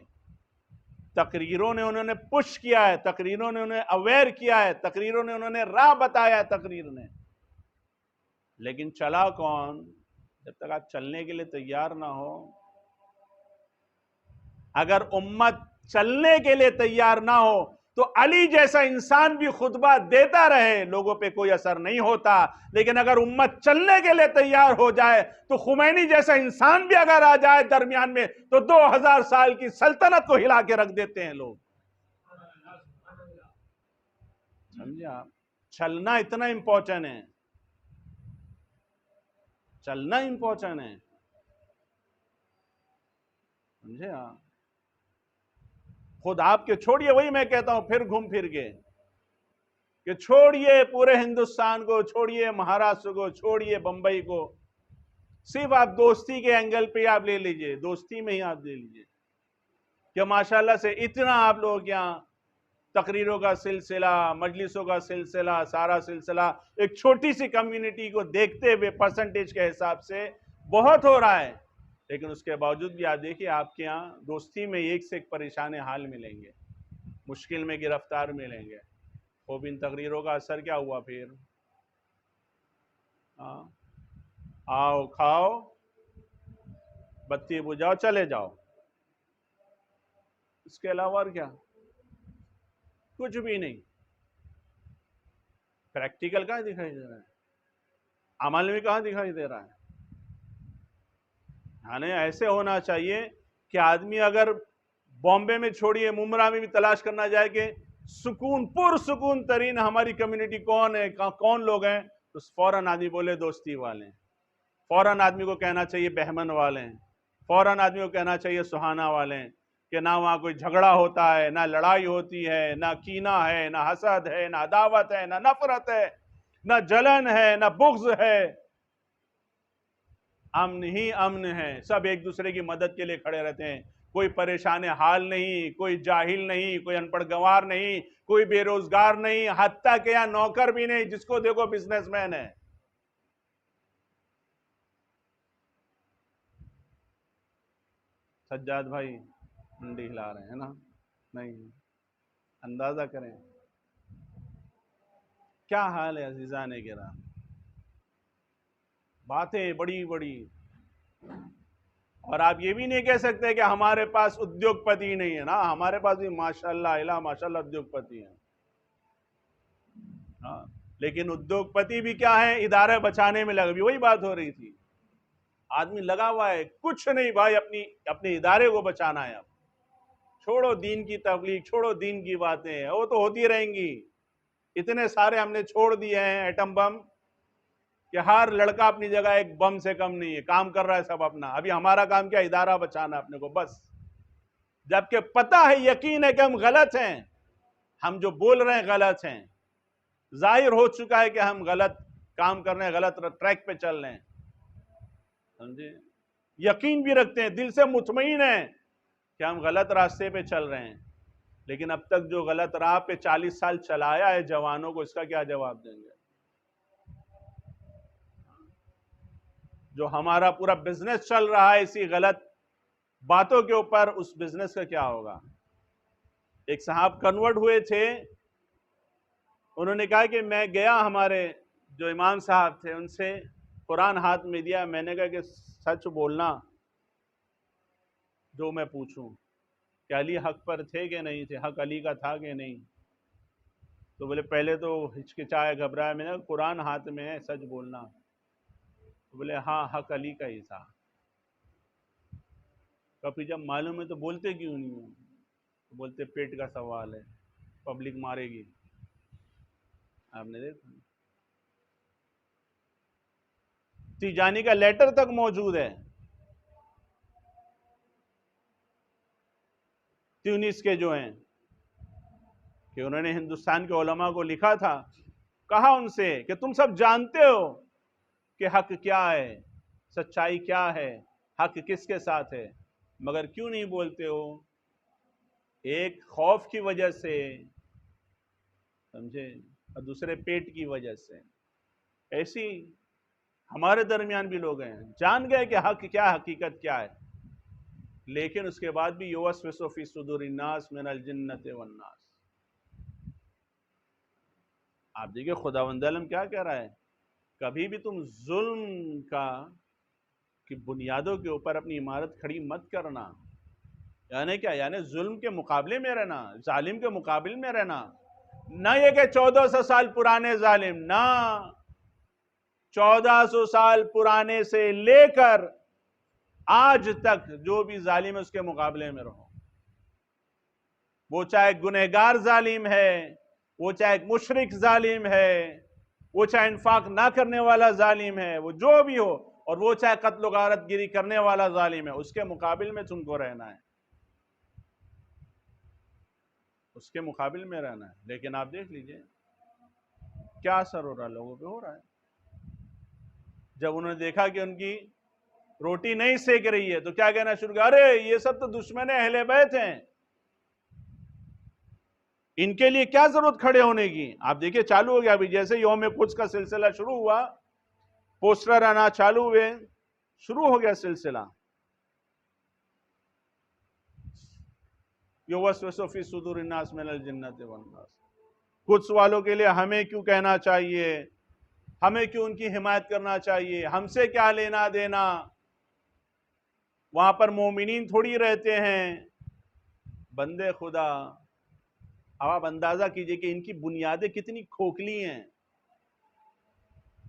Speaker 1: تقریروں نے انہوں نے پش کیا ہے، تقریروں نے انہیں اویئر کیا ہے، تقریروں نے انہوں نے راہ بتایا ہے، تقریر نے۔ لیکن چلا کون؟ جب تک آپ چلنے کے لیے تیار نہ ہو، اگر امت چلنے کے لیے تیار نہ ہو تو علی جیسا انسان بھی خطبہ دیتا رہے، لوگوں پہ کوئی اثر نہیں ہوتا۔ لیکن اگر امت چلنے کے لیے تیار ہو جائے تو خمینی جیسا انسان بھی اگر آ جائے درمیان میں تو 2000 سال کی سلطنت کو ہلا کے رکھ دیتے ہیں لوگ۔ سمجھے آپ؟ چلنا اتنا امپورٹنٹ ہے، چلنا امپورٹنٹ ہے، سمجھے آپ؟ خود آپ کے چھوڑیے، وہی میں کہتا ہوں پھر گھوم پھر کے کہ چھوڑیے پورے ہندوستان کو، چھوڑیے مہاراشٹر کو، چھوڑیے بمبئی کو، صرف آپ دوستی کے اینگل پہ آپ لے لیجئے، دوستی میں ہی آپ لے لیجئے کہ ماشاءاللہ سے اتنا آپ لوگ یہاں تقریروں کا سلسلہ، مجلسوں کا سلسلہ، سارا سلسلہ ایک چھوٹی سی کمیونٹی کو دیکھتے ہوئے پرسنٹیج کے حساب سے بہت ہو رہا ہے، لیکن اس کے باوجود بھی آپ دیکھیں آپ کے ہاں دوستی میں ایک سے ایک پریشان حال ملیں گے، مشکل میں گرفتار ملیں گے۔ خوب ان تقریروں کا اثر کیا ہوا پھر؟ آؤ کھاؤ، بتی بجھاؤ، چلے جاؤ، اس کے علاوہ اور کیا؟ کچھ بھی نہیں۔ پریکٹیکل کہاں دکھائی دے رہا ہے؟ عمل میں کہاں دکھائی دے رہا ہے؟ یعنی ایسے ہونا چاہیے کہ آدمی اگر بامبے میں چھوڑیے ممبئی میں بھی تلاش کرنا جائے کہ سکون، پرسکون ترین ہماری کمیونٹی کون ہے، کون لوگ ہیں، تو فوراً آدمی بولے دوستی والے ہیں، فوراً آدمی کو کہنا چاہیے بہمن والے ہیں، فوراً آدمی کو کہنا چاہیے سہانا والے ہیں، کہ نہ وہاں کوئی جھگڑا ہوتا ہے، نہ لڑائی ہوتی ہے، نہ کینہ ہے، نہ حسد ہے، نہ عداوت ہے، نہ نفرت ہے، نہ جلن ہے، نہ بغض ہے، امن ہی امن ہے، سب ایک دوسرے کی مدد کے لیے کھڑے رہتے ہیں، کوئی پریشان حال نہیں، کوئی جاہل نہیں، کوئی ان پڑھ گوار نہیں، کوئی بے روزگار نہیں، حتیٰ کہ یہاں نوکر بھی نہیں، جس کو دیکھو بزنس مین ہے۔ سجاد بھائی منڈی ہلا رہے ہیں نا؟ نہیں، اندازہ کریں کیا حال ہے عزیزان کرام۔ باتیں بڑی بڑی، اور آپ یہ بھی نہیں کہہ سکتے کہ ہمارے پاس ادیوگ پتی نہیں ہے نا، ہمارے پاس بھی ماشاءاللہ الہ ماشاءاللہ ادیوگ پتی ہیں، ہاں، لیکن ادیوگ پتی بھی کیا ہے، ادارے بچانے میں لگے، وہی بات ہو رہی تھی، آدمی لگا ہوا ہے کچھ نہیں بھائی، اپنے ادارے کو بچانا ہے، اب چھوڑو دین کی تبلیغ، چھوڑو دین کی باتیں، وہ تو ہوتی رہیں گی، اتنے سارے ہم نے چھوڑ دیے ہیں ایٹم بم کہ ہر لڑکا اپنی جگہ ایک بم سے کم نہیں ہے، کام کر رہا ہے سب اپنا. ابھی ہمارا کام کیا؟ ادارہ بچانا اپنے کو بس. جبکہ پتہ ہے، یقین ہے کہ ہم غلط ہیں، ہم جو بول رہے ہیں غلط ہیں، ظاہر ہو چکا ہے کہ ہم غلط کام کر رہے ہیں، غلط ٹریک پہ چل رہے ہیں. سمجھے؟ یقین بھی رکھتے ہیں، دل سے مطمئن ہیں کہ ہم غلط راستے پہ چل رہے ہیں، لیکن اب تک جو غلط راہ پہ 40 سال چلایا ہے جوانوں کو، اس کا کیا جواب دیں گے؟ جو ہمارا پورا بزنس چل رہا ہے اسی غلط باتوں کے اوپر، اس بزنس کا کیا ہوگا؟ ایک صاحب کنورٹ ہوئے تھے، انہوں نے کہا کہ میں گیا، ہمارے جو امام صاحب تھے ان سے قرآن ہاتھ میں دیا، میں نے کہا کہ سچ بولنا جو میں پوچھوں، کہ علی حق پر تھے کہ نہیں تھے، حق علی کا تھا کہ نہیں؟ تو بولے پہلے تو ہچکچایا، گھبرایا، میں نے کہا قرآن ہاتھ میں ہے، سچ بولنا. تو بولے ہاں حق علی کا ہی تھا. کبھی جب معلوم ہے تو بولتے کیوں نہیں ہو؟ تو بولتے پیٹ کا سوال ہے، پبلک مارے گی. آپ نے دیکھا تیجانی کا لیٹر تک موجود ہے، تیونس کے جو ہیں، کہ انہوں نے ہندوستان کے علماء کو لکھا تھا، کہا ان سے کہ تم سب جانتے ہو کہ حق کیا ہے، سچائی کیا ہے، حق کس کے ساتھ ہے، مگر کیوں نہیں بولتے ہو؟ ایک خوف کی وجہ سے، سمجھے، اور دوسرے پیٹ کی وجہ سے. ایسی ہمارے درمیان بھی لوگ ہیں، جان گئے کہ حق کیا، حقیقت کیا ہے، لیکن اس کے بعد بھی یوسوس فی صدور الناس من الجنۃ والناس. آپ دیکھیں خداوند عالم کیا کہہ رہا ہے، کبھی بھی تم ظلم کی بنیادوں کے اوپر اپنی عمارت کھڑی مت کرنا. یعنی کیا؟ یعنی ظلم کے مقابلے میں رہنا، ظالم کے مقابلے میں رہنا. نہ یہ کہ 1400 سال پرانے ظالم، نہ 1400 سال پرانے سے لے کر آج تک جو بھی ظالم ہے اس کے مقابلے میں رہو. وہ چاہے گنہگار ظالم ہے، وہ چاہے مشرک ظالم ہے، وہ چاہے انفاق نہ کرنے والا ظالم ہے، وہ جو بھی ہو، اور وہ چاہے قتل و غارت گیری کرنے والا ظالم ہے، اس کے مقابل میں تم کو رہنا ہے، اس کے مقابل میں رہنا ہے. لیکن آپ دیکھ لیجئے کیا اثر ہو رہا ہے، لوگوں پہ ہو رہا ہے. جب انہوں نے دیکھا کہ ان کی روٹی نہیں سیک رہی ہے تو کیا کہنا شروع کیا؟ ارے یہ سب تو دشمن اہل بیت ہیں، ان کے لیے کیا ضرورت کھڑے ہونے کی؟ آپ دیکھیں چالو ہو گیا ابھی، جیسے یوم قدس کا سلسلہ شروع ہوا، پوسٹر آنا چالو ہوئے، شروع ہو گیا سلسلہ. یوسوس فی صدور الناس من الجنۃ والناس. قدس والوں کے لیے ہمیں کیوں کہنا چاہیے، ہمیں کیوں ان کی حمایت کرنا چاہیے، ہم سے کیا لینا دینا؟ وہاں پر مومنین تھوڑی رہتے ہیں. بندے خدا، اب آپ اندازہ کیجئے کہ ان کی بنیادیں کتنی کھوکھلی ہیں.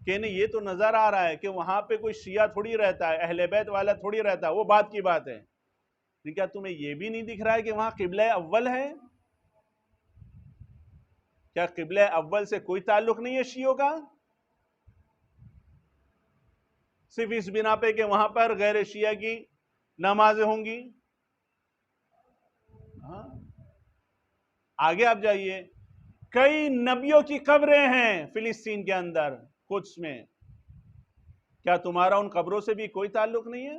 Speaker 1: کہ انہیں یہ تو نظر آ رہا ہے کہ وہاں پہ کوئی شیعہ تھوڑی رہتا ہے، اہل بیت والا تھوڑی رہتا ہے، وہ بات کی بات ہے. کیا تمہیں یہ بھی نہیں دکھ رہا ہے کہ وہاں قبلہ اول ہے؟ کیا قبلہ اول سے کوئی تعلق نہیں ہے شیعوں کا؟ صرف اس بنا پہ کہ وہاں پر غیر شیعہ کی نمازیں ہوں گی. آگے آپ جائیے، کئی نبیوں کی قبریں ہیں فلسطین کے اندر، قدس میں. کیا تمہارا ان قبروں سے بھی کوئی تعلق نہیں ہے؟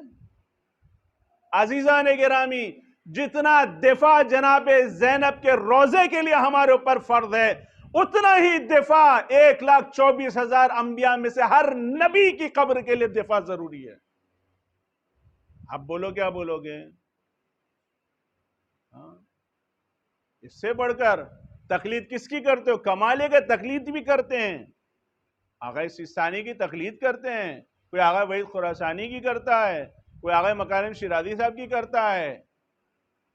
Speaker 1: عزیزان گرامی، جتنا دفاع جناب زینب کے روضے کے لیے ہمارے اوپر فرض ہے، اتنا ہی دفاع 1,24,000 انبیاء میں سے ہر نبی کی قبر کے لیے دفاع ضروری ہے. آپ بولو کیا بولو گے؟ اس سے بڑھ کر تقلید کس کی کرتے ہو؟ کمالے کے تقلید بھی کرتے ہیں، آغا سیستانی کی تقلید کرتے ہیں، کوئی آغا وحید خراسانی کی کرتا ہے، کوئی آغا مکارم شیرازی صاحب کی کرتا ہے.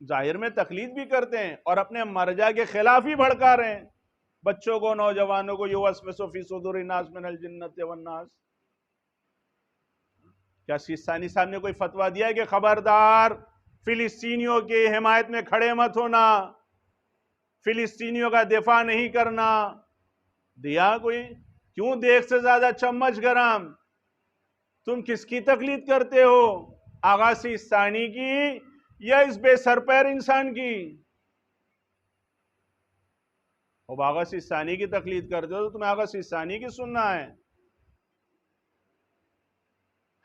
Speaker 1: ظاہر میں تقلید بھی کرتے ہیں اور اپنے مرجع کے خلاف ہی بھڑکا رہے ہیں بچوں کو، نوجوانوں کو. یوسوس فی صدور الناس من الجنۃ والناس. کیا سیستانی صاحب نے کوئی فتویٰ دیا ہے کہ خبردار فلسطینیوں کی حمایت میں کھڑے مت ہونا، فلسطینیوں کا دفاع نہیں کرنا؟ دیا کوئی؟ کیوں دیکھ سے زیادہ چمچ گرم؟ تم کس کی تقلید کرتے ہو؟ آغا سیستانی کی یا اس بے سرپیر انسان کی؟ اب آغا سیستانی کی تقلید کرتے ہو تو تمہیں آغا سیستانی کی سننا ہے،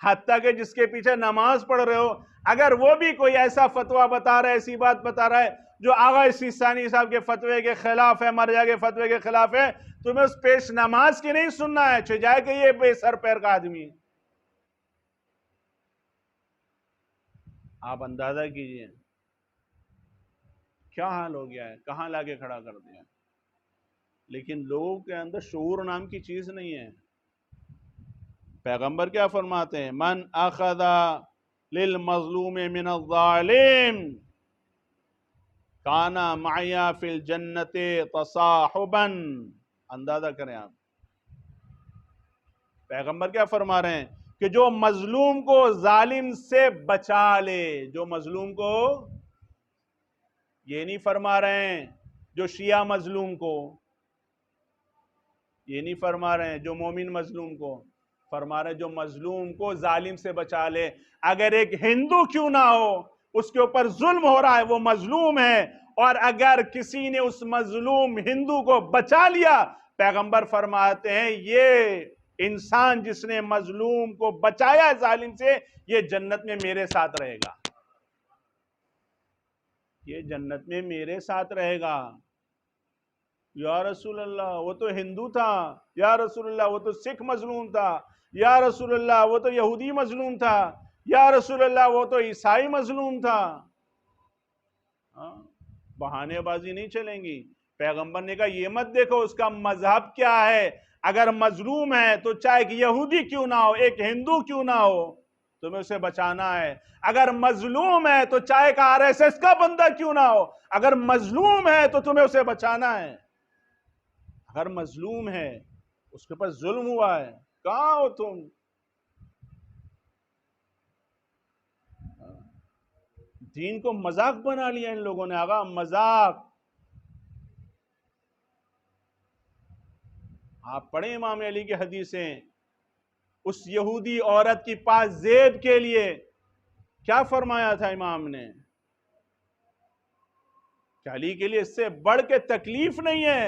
Speaker 1: حتیٰ کہ جس کے پیچھے نماز پڑھ رہے ہو اگر وہ بھی کوئی ایسا فتویٰ بتا رہا ہے، ایسی بات بتا رہا ہے جو آغا سیستانی صاحب کے فتوے کے خلاف ہے، مرجع کے فتوے کے خلاف ہے، تمہیں اس پیش نماز کی نہیں سننا ہے، چھجائے کہ یہ بے سر پیر کا آدمی ہے۔ آپ اندازہ کیجئے کیا حال ہو گیا ہے، کہاں لا کے کھڑا کر دیا۔ لیکن لوگوں کے اندر شعور نام کی چیز نہیں ہے۔ پیغمبر کیا فرماتے ہیں؟ من اخذ للمظلوم من الظالم کانا معیا فی الجنت تصاحبا۔ اندازہ کریں آپ، پیغمبر کیا فرما رہے ہیں کہ جو مظلوم کو ظالم سے بچا لے، جو مظلوم کو، یہ نہیں فرما رہے ہیں جو شیعہ مظلوم کو، یہ نہیں فرما رہے ہیں جو مومن مظلوم کو، فرما رہے ہیں جو مظلوم کو ظالم سے بچا لے۔ اگر ایک ہندو کیوں نہ ہو، اس کے اوپر ظلم ہو رہا ہے، وہ مظلوم ہے، اور اگر کسی نے اس مظلوم ہندو کو بچا لیا، پیغمبر فرماتے ہیں یہ انسان جس نے مظلوم کو بچایا ظالم سے، یہ جنت میں میرے ساتھ رہے گا، یہ جنت میں میرے ساتھ رہے گا۔ یا رسول اللہ وہ تو ہندو تھا، یا رسول اللہ وہ تو سکھ مظلوم تھا، یا رسول اللہ وہ تو یہودی مظلوم تھا، یا رسول اللہ وہ تو عیسائی مظلوم تھا۔ بہانے بازی نہیں چلیں گی۔ پیغمبر نے کہا یہ مت دیکھو اس کا مذہب کیا ہے، اگر مظلوم ہے تو چاہے کہ یہودی کیوں نہ ہو، ایک ہندو کیوں نہ ہو، تمہیں اسے بچانا ہے۔ اگر مظلوم ہے تو چاہے کہ RSS کا بندہ کیوں نہ ہو، اگر مظلوم ہے تو تمہیں اسے بچانا ہے۔ اگر مظلوم ہے، اس کے پاس ظلم ہوا ہے، کہاں ہو تم؟ دین کو مذاق بنا لیا ان لوگوں نے، آگا مذاق۔ آپ پڑھیں امام علی کی حدیثیں، اس یہودی عورت کی پاس زیب کے لیے کیا فرمایا تھا امام نے کہ علی کے لیے اس سے بڑھ کے تکلیف نہیں ہے،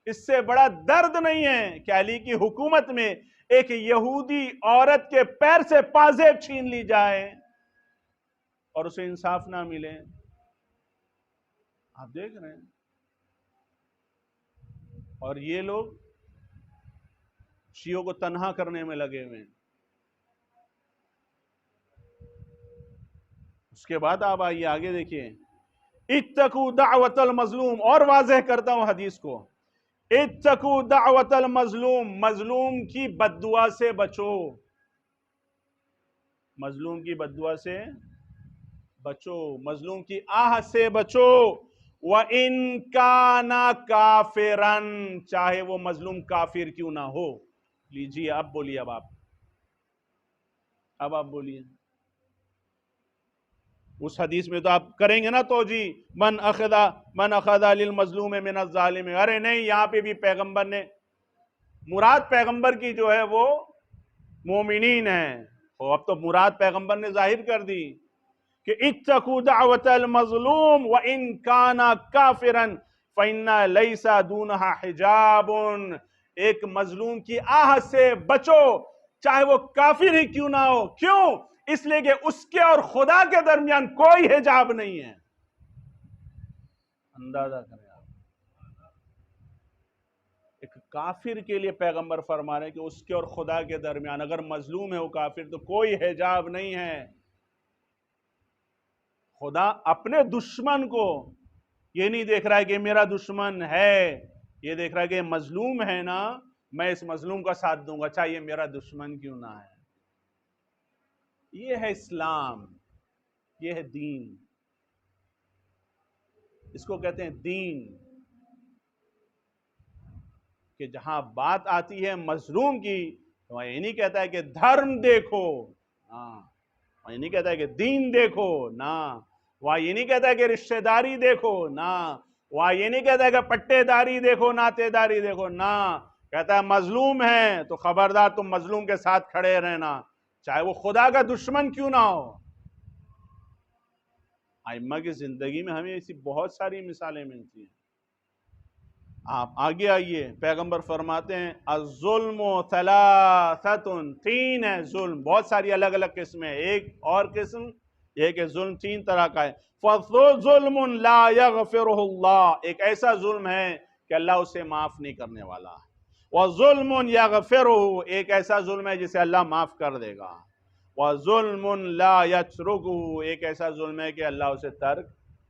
Speaker 1: اس سے بڑا درد نہیں ہے کہ علی کی حکومت میں ایک یہودی عورت کے پیر سے پازیب چھین لی جائے اور اسے انصاف نہ ملے۔ آپ دیکھ رہے ہیں، اور یہ لوگ شیعوں کو تنہا کرنے میں لگے ہوئے ہیں۔ اس کے بعد آپ آئیے آگے دیکھیے، اتقوا دعوت المظلوم، اور واضح کرتا ہوں حدیث کو، اتقوا دعوت المظلوم، مظلوم کی بد دعا سے بچو، مظلوم کی بد دعا سے بچو، مظلوم کی آہ سے بچو، وَإِن كَانَ كَافِرًا، چاہے وہ مظلوم کافر کیوں نہ ہو۔ لیجیے اب بولیے، اب آپ بولیے۔ اس حدیث میں تو آپ کریں گے نا توجیہ، من اخذ للمظلوم من الظالم، ارے نہیں، یہاں پہ بھی پیغمبر نے مراد، پیغمبر کی جو ہے وہ مومنین ہیں، اب تو مراد پیغمبر نے ظاہر کر دی کہ اتقوا دعوت المظلوم وَإِن كَانَ كَافِرًا فَإِنَّ لَيْسَ دُونَهَا حِجَابٌ، ایک مظلوم کی آہ سے بچو چاہے وہ کافر ہی کیوں نہ ہو۔ کیوں؟ اس لیے کہ اس کے اور خدا کے درمیان کوئی حجاب نہیں ہے۔ اندازہ کریں آپ، ایک کافر کے لیے پیغمبر فرما رہے ہیں کہ اس کے اور خدا کے درمیان اگر مظلوم ہے وہ کافر تو کوئی حجاب نہیں ہے۔ خدا اپنے دشمن کو یہ نہیں دیکھ رہا ہے کہ میرا دشمن ہے، یہ دیکھ رہا ہے کہ مظلوم ہے نا، میں اس مظلوم کا ساتھ دوں گا چاہے میرا دشمن کیوں نہ ہے۔ یہ ہے اسلام، یہ ہے دین، اس کو کہتے ہیں دین، کہ جہاں بات آتی ہے مظلوم کی تو وہ یہ نہیں کہتا ہے کہ دھرم دیکھو، وہ یہ نہیں کہتا ہے کہ دین دیکھو، نہ وہ یہ نہیں کہتا ہے کہ رشتہ داری دیکھو، نہ وہ یہ نہیں کہتا ہے کہ پٹے داری دیکھو، ناتے داری دیکھو، نہ کہتا ہے مظلوم ہے تو خبردار تم مظلوم کے ساتھ کھڑے رہنا، چاہے وہ خدا کا دشمن کیوں نہ ہو۔ ائمہ کی زندگی میں ہمیں ایسی بہت ساری مثالیں ملتی ہیں۔ آپ آگے آئیے، پیغمبر فرماتے ہیں الظلم ثلاثۃ، تین ہے ظلم، بہت ساری الگ الگ قسمیں، ایک اور قسم یہ کہ ظلم تین طرح کا ہے۔ فَظُلْمٌ لَا يَغْفِرُهُ اللَّهُ، ایک ایسا ظلم ہے کہ اللہ اسے معاف نہیں کرنے والا۔ وَظُلْمٌ يَغْفِرُهُ، ایک ایسا ظلم ہے جسے اللہ معاف کر دے گا۔ وَظُلْمٌ لَا يَتْرُكُهُ، ایک ایسا ظلم ہے کہ اللہ اسے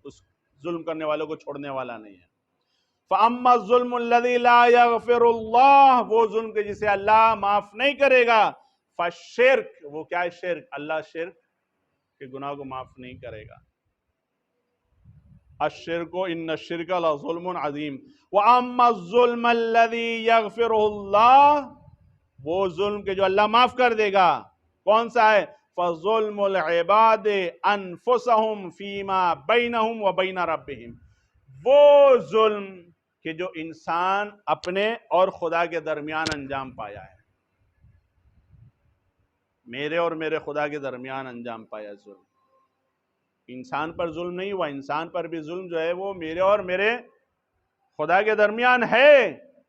Speaker 1: اس ظلم کرنے والوں کو چھوڑنے والا نہیں ہے۔ فَأَمَّا الظُّلْمُ الَّذِي لَا يَغْفِرُ اللَّهُ، وہ ظلم کے جسے اللہ معاف نہیں کرے گا۔ فَالشِّرْك، وہ کیا ہے شرک، اللہ شرک کے گناہ کو معاف نہیں کرے گا۔ الشِّرْكُ إِنَّ الشِّرْكَ لَظُلْمٌ عَظِيمٌ۔ وَأَمَّا الظُّلْمُ الَّذِي يَغْفِرُهُ اللَّهُ، وہ ظلم کے جو اللہ معاف کر دے گا کون سا ہے؟ فَظُلْمُ الْعِبَادِ أَنفُسَهُمْ فِي مَا بَيْنَهُمْ وَبَيْنَ رَبِّهِمْ، وہ ظلم کہ جو انسان اپنے اور خدا کے درمیان انجام پایا ہے، میرے اور میرے خدا کے درمیان انجام پایا ظلم۔ انسان پر ظلم نہیں ہوا، انسان پر بھی ظلم جو ہے وہ میرے اور میرے خدا کے درمیان ہے،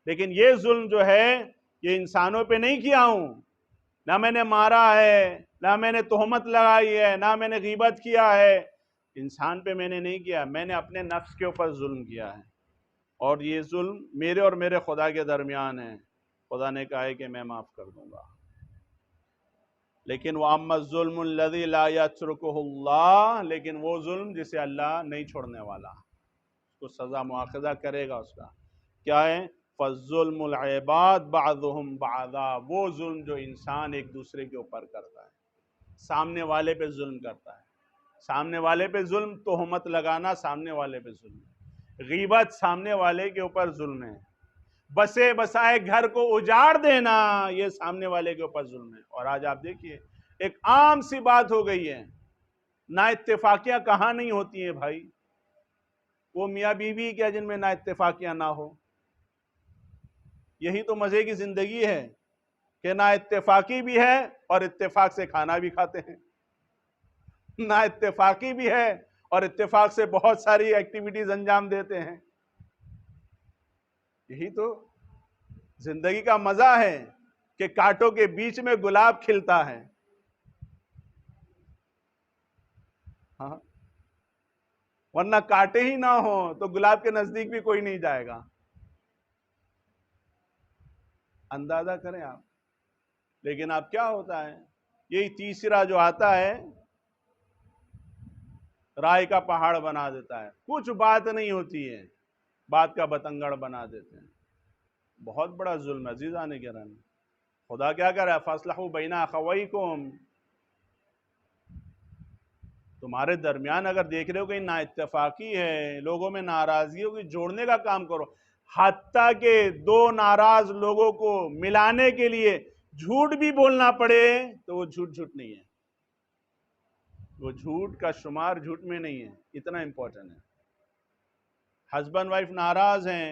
Speaker 1: لیکن یہ ظلم جو ہے یہ انسانوں پہ نہیں کیا ہوں، نہ میں نے مارا ہے، نہ میں نے تہمت لگائی ہے، نہ میں نے غیبت کیا ہے، انسان پہ میں نے نہیں کیا، میں نے اپنے نفس کے اوپر ظلم کیا ہے، اور یہ ظلم میرے اور میرے خدا کے درمیان ہے۔ خدا نے کہا ہے کہ میں معاف کر دوں گا۔ لیکن وَأَمَّا الظُّلْمُ الَّذِي لَا يَتْرُكُهُ اللَّهُ، لیکن وہ ظلم جسے اللہ نہیں چھوڑنے والا، اس کو سزا مواخذہ کرے گا اس کا، کیا ہے؟ فَالظُّلْمُ الْعِبَادِ بَعْضُهُمْ بَعْضًا، وہ ظلم جو انسان ایک دوسرے کے اوپر کرتا ہے، سامنے والے پہ ظلم کرتا ہے، سامنے والے پہ ظلم، تہمت لگانا سامنے والے پہ ظلم ہے، غیبت سامنے والے کے اوپر ظلم ہے، بسے بسائے گھر کو اجاڑ دینا یہ سامنے والے کے اوپر ظلم ہے۔ اور آج آپ دیکھیے ایک عام سی بات ہو گئی ہے، نا اتفاقیاں کہاں نہیں ہوتی ہیں بھائی، وہ میاں بیوی کیا جن میں نا اتفاقیاں نہ ہو، یہی تو مزے کی زندگی ہے کہ نا اتفاقی بھی ہے اور اتفاق سے کھانا بھی کھاتے ہیں، نا اتفاقی بھی ہے اور اتفاق سے بہت ساری ایکٹیویٹیز انجام دیتے ہیں۔ یہی تو زندگی کا مزہ ہے کہ کانٹوں کے بیچ میں گلاب کھلتا ہے۔ ہاں، ورنہ کانٹے ہی نہ ہو تو گلاب کے نزدیک بھی کوئی نہیں جائے گا، اندازہ کریں آپ۔ لیکن اب کیا ہوتا ہے، یہی تیسرا جو آتا ہے رائے کا پہاڑ بنا دیتا ہے، کچھ بات نہیں ہوتی ہے، بات کا بتنگڑ بنا دیتے ہیں، بہت بڑا ظلم عزیزان گرامی۔ خدا کیا کر رہا ہے؟ فَأَصْلِحُوا بَيْنَ أَخَوَيْكُمْ، تمہارے درمیان اگر دیکھ رہے ہو کہ نا اتفاقی ہے، لوگوں میں ناراضگیوں کی جوڑنے کا کام کرو، حتیٰ کہ دو ناراض لوگوں کو ملانے کے لیے جھوٹ بھی بولنا پڑے تو وہ جھوٹ نہیں ہے، وہ جھوٹ کا شمار جھوٹ میں نہیں ہے، اتنا امپورٹنٹ ہے۔ ہسبینڈ وائف ناراض ہیں،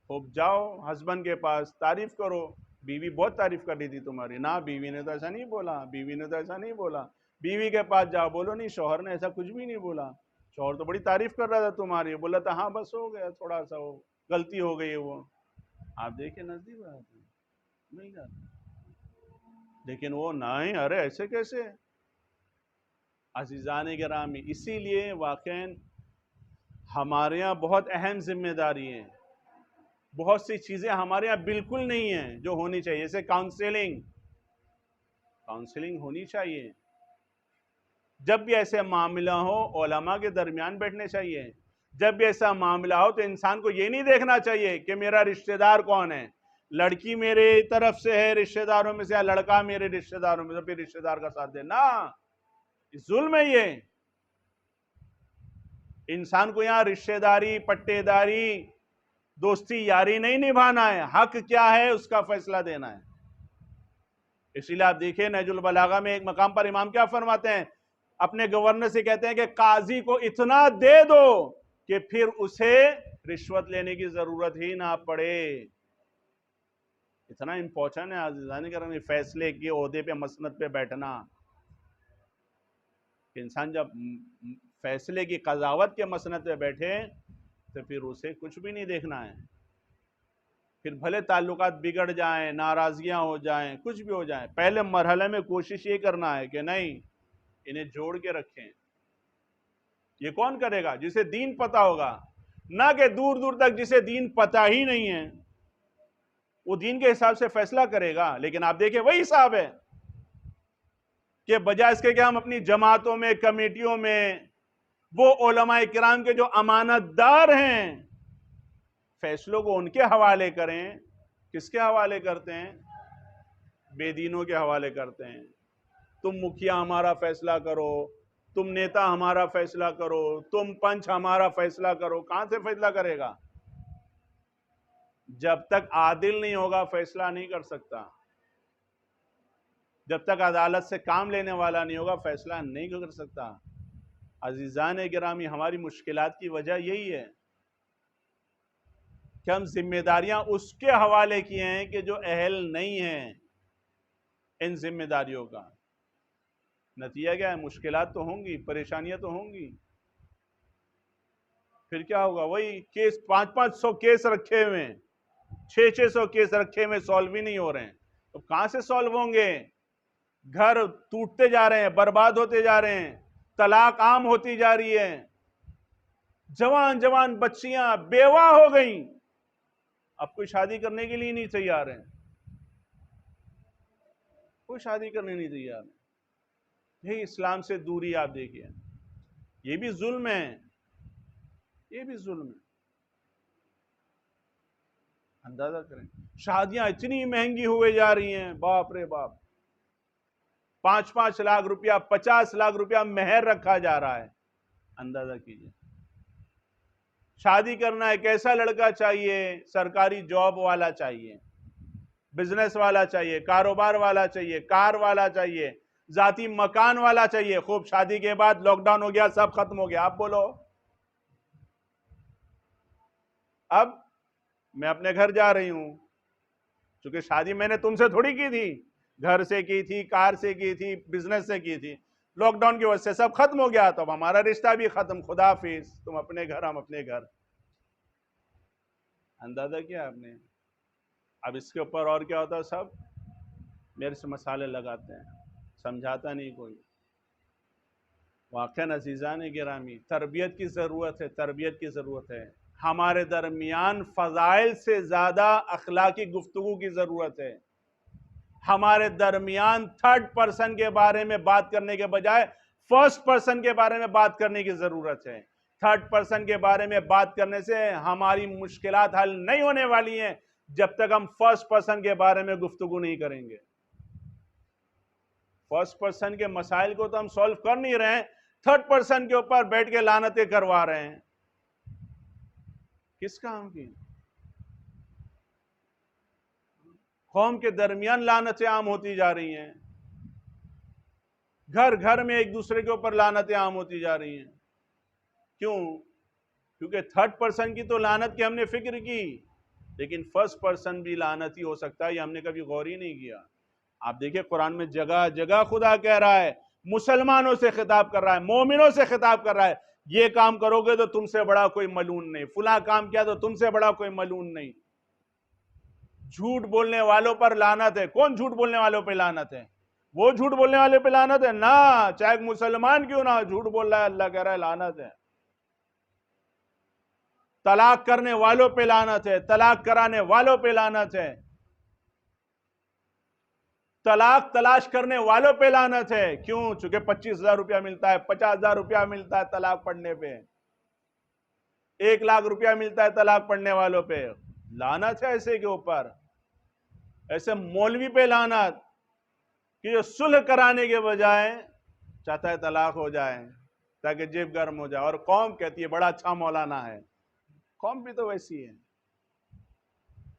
Speaker 1: خوب جاؤ ہسبینڈ کے پاس، تعریف کرو، بیوی بہت تعریف کر رہی تھی تمہاری، نہ بیوی نے تو ایسا نہیں بولا، بیوی نے تو ایسا نہیں بولا، بیوی کے پاس جاؤ، بولو نہیں شوہر نے ایسا کچھ بھی نہیں بولا، شوہر تو بڑی تعریف کر رہا تھا تمہاری، بولا تھا ہاں بس ہو گیا، تھوڑا سا وہ غلطی ہو گئی ہے، وہ آپ دیکھیں نزدیک آتے ہیں مل جاتے، لیکن وہ نہیں، ارے ایسے کیسے؟ عزیزان گرامی، اسی لیے واقعاً ہمارے یہاں بہت اہم ذمہ داری ہیں، بہت سی چیزیں ہمارے یہاں بالکل نہیں ہیں جو ہونی چاہیے، جیسے کاؤنسلنگ ہونی چاہیے، جب بھی ایسے معاملہ ہو علماء کے درمیان بیٹھنے چاہیے، جب بھی ایسا معاملہ ہو تو انسان کو یہ نہیں دیکھنا چاہیے کہ میرا رشتہ دار کون ہے، لڑکی میرے طرف سے ہے رشتہ داروں میں سے یا لڑکا میرے رشتہ داروں میں سے، پھر رشتہ دار کا ساتھ دے، نہ، ظلم ہے یہ۔ انسان کو یہاں رشتہ داری، پٹے داری، دوستی یاری نہیں نبھانا ہے، حق کیا ہے اس کا فیصلہ دینا ہے۔ اسی لیے آپ دیکھیں نہج البلاغہ میں ایک مقام پر امام کیا فرماتے ہیں، اپنے گورنر سے کہتے ہیں کہ قاضی کو اتنا دے دو کہ پھر اسے رشوت لینے کی ضرورت ہی نہ پڑے۔ اتنا امپورٹنٹ ہے عزیزان کرام فیصلے کے عہدے پہ مسند پہ بیٹھنا. کہ انسان جب فیصلے کی قضاوت کے مسند پہ بیٹھے تو پھر اسے کچھ بھی نہیں دیکھنا ہے. پھر بھلے تعلقات بگڑ جائیں، ناراضگیاں ہو جائیں، کچھ بھی ہو جائیں، پہلے مرحلے میں کوشش یہ کرنا ہے کہ نہیں، انہیں جوڑ کے رکھیں. یہ کون کرے گا؟ جسے دین پتہ ہوگا، نہ کہ دور دور تک جسے دین پتہ ہی نہیں ہے وہ دین کے حساب سے فیصلہ کرے گا. لیکن آپ دیکھیں وہی حساب ہے کہ بجائے اس کے کہ ہم اپنی جماعتوں میں، کمیٹیوں میں وہ علماء کرام کے جو امانت دار ہیں فیصلوں کو ان کے حوالے کریں. کس کے حوالے کرتے ہیں؟ بے دینوں کے حوالے کرتے ہیں. تم مکھیا ہمارا فیصلہ کرو، تم نیتا ہمارا فیصلہ کرو، تم پنچ ہمارا فیصلہ کرو. کہاں سے فیصلہ کرے گا؟ جب تک عادل نہیں ہوگا فیصلہ نہیں کر سکتا. جب تک عدالت سے کام لینے والا نہیں ہوگا فیصلہ نہیں کر سکتا. عزیزان گرامی ہماری مشکلات کی وجہ یہی ہے کہ ہم ذمہ داریاں اس کے حوالے کیے ہیں کہ جو اہل نہیں ہیں ان ذمہ داریوں کا. نتیجہ کیا ہے؟ مشکلات تو ہوں گی، پریشانیاں تو ہوں گی. پھر کیا ہوگا؟ وہی کیس 500 کیس رکھے ہوئے ہیں، 600 کیس رکھے ہوئے سالو ہی نہیں ہو رہے ہیں. تو کہاں سے سالو ہوں گے؟ گھر ٹوٹتے جا رہے ہیں، برباد ہوتے جا رہے ہیں، طلاق عام ہوتی جا رہی ہے، جوان جوان بچیاں بیوہ ہو گئیں، اب کوئی شادی کرنے کے لیے نہیں تیار ہیں. کوئی شادی کرنے نہیں تیار ہے. یہی اسلام سے دوری آپ دیکھیے. یہ بھی ظلم ہے، یہ بھی ظلم ہے. اندازہ کریں شادیاں اتنی مہنگی ہوئے جا رہی ہیں، باپ رے باپ. 5 لاکھ روپیہ، 50 لاکھ روپیہ مہر رکھا جا رہا ہے. اندازہ کیجئے. شادی کرنا ہے کیسا لڑکا چاہیے؟ سرکاری جاب والا چاہیے، بزنس والا چاہیے، کاروبار والا چاہیے، کار والا چاہیے، ذاتی مکان والا چاہیے. خوب شادی کے بعد لاک ڈاؤن ہو گیا، سب ختم ہو گیا. آپ بولو اب میں اپنے گھر جا رہی ہوں، چونکہ شادی میں نے تم سے تھوڑی کی تھی، گھر سے کی تھی، کار سے کی تھی، بزنس سے کی تھی. لاک ڈاؤن کی وجہ سے سب ختم ہو گیا، تو اب ہمارا رشتہ بھی ختم. خدا حافظ، تم اپنے گھر، ہم اپنے گھر. اندازہ کیا آپ نے؟ اب اس کے اوپر اور کیا ہوتا ہے؟ سب میرے سے مسالے لگاتے ہیں، سمجھاتا نہیں کوئی. واقعاً عزیزان گرامی تربیت کی ضرورت ہے، تربیت کی ضرورت ہے. ہمارے درمیان فضائل سے زیادہ اخلاقی گفتگو کی ضرورت ہے. ہمارے درمیان تھرڈ پرسن کے بارے میں بات کرنے کے بجائے فرسٹ پرسن کے بارے میں بات کرنے کی ضرورت ہے. تھرڈ پرسن کے بارے میں بات کرنے سے ہماری مشکلات حل نہیں ہونے والی ہیں جب تک ہم فرسٹ پرسن کے بارے میں گفتگو نہیں کریں گے. فرسٹ پرسن کے مسائل کو تو ہم سولو کر نہیں رہے ہیں، تھرڈ پرسن کے اوپر بیٹھ کے لعنتیں کروا رہے ہیں. کس کام کی؟ قوم کے درمیان لعنتیں عام ہوتی جا رہی ہیں، گھر گھر میں ایک دوسرے کے اوپر لعنتیں عام ہوتی جا رہی ہیں. کیوں؟ کیونکہ تھرڈ پرسن کی تو لعنت کی ہم نے فکر کی، لیکن فرسٹ پرسن بھی لعنتی ہو سکتا ہے، یہ ہم نے کبھی غور ہی نہیں کیا. آپ دیکھیں قرآن میں جگہ جگہ خدا کہہ رہا ہے، مسلمانوں سے خطاب کر رہا ہے، مومنوں سے خطاب کر رہا ہے، یہ کام کرو گے تو تم سے بڑا کوئی ملعون نہیں، فلاں کام کیا تو تم سے بڑا کوئی ملعون نہیں. جھوٹ بولنے والوں پر لعنت ہے. کون جھوٹ بولنے والوں پہ لعنت ہے؟ وہ جھوٹ بولنے والے پہ لعنت ہے نا، چاہے مسلمان کیوں نہ جھوٹ بول رہا ہے، اللہ کہہ رہا ہے لعنت ہے. طلاق کرنے والوں پہ لعنت ہے، طلاق کرانے والوں پہ لعنت ہے، طلاق تلاش کرنے والوں پہ لعنت ہے. کیوں؟ چونکہ 25,000 روپیہ ملتا ہے، 50,000 روپیہ ملتا ہے طلاق پڑھنے پہ، 1,00,000 روپیہ ملتا ہے طلاق پڑھنے والوں پہ. لعنت ہے ایسے کے اوپر. ایسے مولوی پہ لعنت کہ جو صلح کرانے کے بجائے چاہتا ہے طلاق ہو جائے تاکہ جیب گرم ہو جائے، اور قوم کہتی ہے بڑا اچھا مولانا ہے. قوم بھی تو ویسی ہے،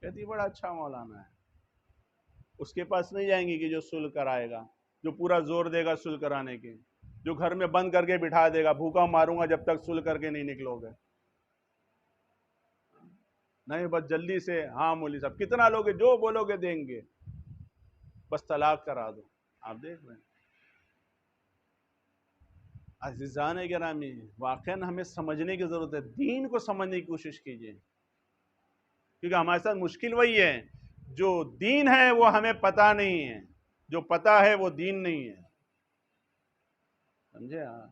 Speaker 1: کہتی ہے بڑا اچھا مولانا ہے. اس کے پاس نہیں جائیں گی کہ جو صلح کرائے گا، جو پورا زور دے گا صلح کرانے کے، جو گھر میں بند کر کے بٹھا دے گا، بھوکا ماروں گا جب تک صلح کر کے نہیں نکلو گے. نہیں بس جلدی سے ہاں مولوی صاحب کتنا لوگے، جو بولو گے دیں گے، بس طلاق کرا دو. آپ دیکھ رہے ہیں عزیزان گرامی، واقعاً ہمیں سمجھنے کی ضرورت ہے. دین کو سمجھنے کی کوشش کیجئے، کیونکہ ہمارے ساتھ مشکل وہی ہے، جو دین ہے وہ ہمیں پتہ نہیں ہے، جو پتہ ہے وہ دین نہیں ہے. سمجھے؟ ہاں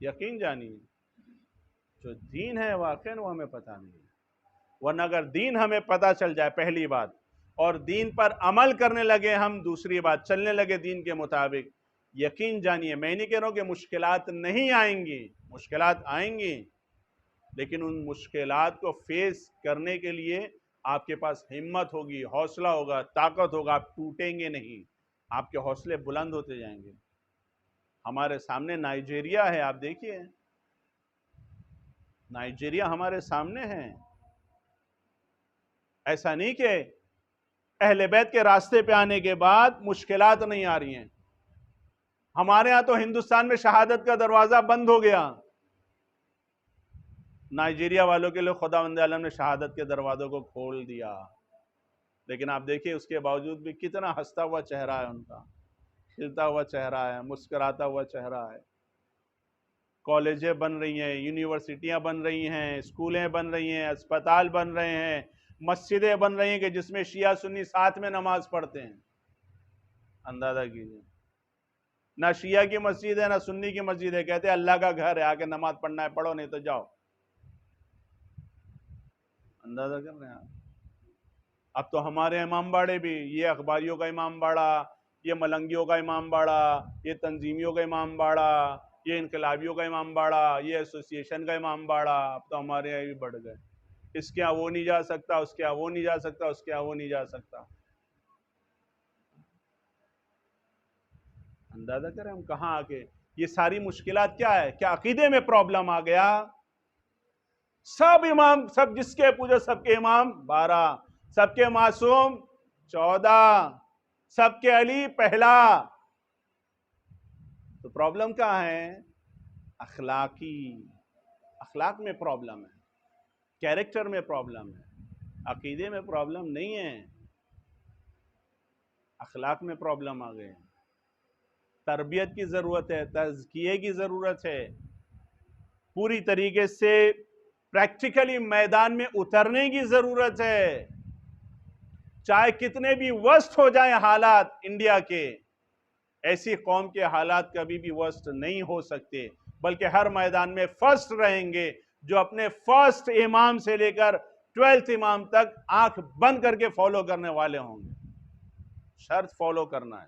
Speaker 1: یقین جانیے، جو دین ہے واقعاً وہ ہمیں پتہ نہیں ہے. ورنہ اگر دین ہمیں پتہ چل جائے پہلی بات، اور دین پر عمل کرنے لگے ہم دوسری بات، چلنے لگے دین کے مطابق، یقین جانیے میں نہیں کہہ رہا ہوں کہ مشکلات نہیں آئیں گی، مشکلات آئیں گی، لیکن ان مشکلات کو فیس کرنے کے لیے آپ کے پاس ہمت ہوگی، حوصلہ ہوگا، طاقت ہوگا، آپ ٹوٹیں گے نہیں، آپ کے حوصلے بلند ہوتے جائیں گے. ہمارے سامنے نائجیریا ہے، آپ دیکھیے نائجیریا ہمارے سامنے ہے. ایسا نہیں کہ اہل بیت کے راستے پہ آنے کے بعد مشکلات نہیں آ رہی ہیں. ہمارے ہاں تو ہندوستان میں شہادت کا دروازہ بند ہو گیا، نائجیریا والوں کے لیے خداوند عالم نے شہادت کے دروازوں کو کھول دیا. لیکن آپ دیکھیں اس کے باوجود بھی کتنا ہنستا ہوا چہرہ ہے ان کا، کھلتا ہوا چہرہ ہے، مسکراتا ہوا چہرہ ہے. کالجیں بن رہی ہیں، یونیورسٹیاں بن رہی ہیں، اسکولیں بن رہی ہیں، اسپتال بن رہے ہیں، مسجدیں بن رہی ہیں کہ جس میں شیعہ سنی ساتھ میں نماز پڑھتے ہیں. اندازہ کیجیے، نہ شیعہ کی مسجد ہے نہ سنی کی مسجد ہے، کہتے ہیں اللہ کا گھر ہے، آ کے نماز پڑھنا ہے پڑھو نہیں تو جاؤ. اندازہ کر رہے ہیں آپ. اب تو ہمارے امام باڑے بھی، یہ اخباریوں کا امام باڑا، یہ ملنگیوں کا امام باڑا، یہ تنظیمیوں کا امام باڑا، یہ انقلابیوں کا امام باڑا، یہ ایسوسی ایشن کا امام باڑا، اب تو ہمارے یہاں بھی بڑھ گئے. اس کے یہاں وہ نہیں جا سکتا، اس کے یہاں وہ نہیں جا سکتا، اس کے یہاں وہ نہیں جا سکتا. اندازہ کریں ہم کہاں آ کے، یہ ساری مشکلات کیا ہے؟ کیا عقیدے میں پرابلم آ گیا؟ سب امام، سب جس کے پوجا سب کے امام 12، سب کے معصوم 14، سب کے علی پہلا. تو پرابلم کہاں ہے؟ اخلاقی، اخلاق میں پرابلم ہے، کیریکٹر میں پرابلم ہے، عقیدے میں پرابلم نہیں ہے، اخلاق میں پرابلم آ گئے. تربیت کی ضرورت ہے، تزکیے کی ضرورت ہے، پوری طریقے سے پریکٹیکلی میدان میں اترنے کی ضرورت ہے. چاہے کتنے بھی ورسٹ ہو جائیں حالات انڈیا کے، ایسی قوم کے حالات کبھی بھی ورسٹ نہیں ہو سکتے، بلکہ ہر میدان میں فرسٹ رہیں گے، جو اپنے فرسٹ امام سے لے کر 12th امام تک آنکھ بند کر کے فالو کرنے والے ہوں گے. شرط فالو کرنا ہے،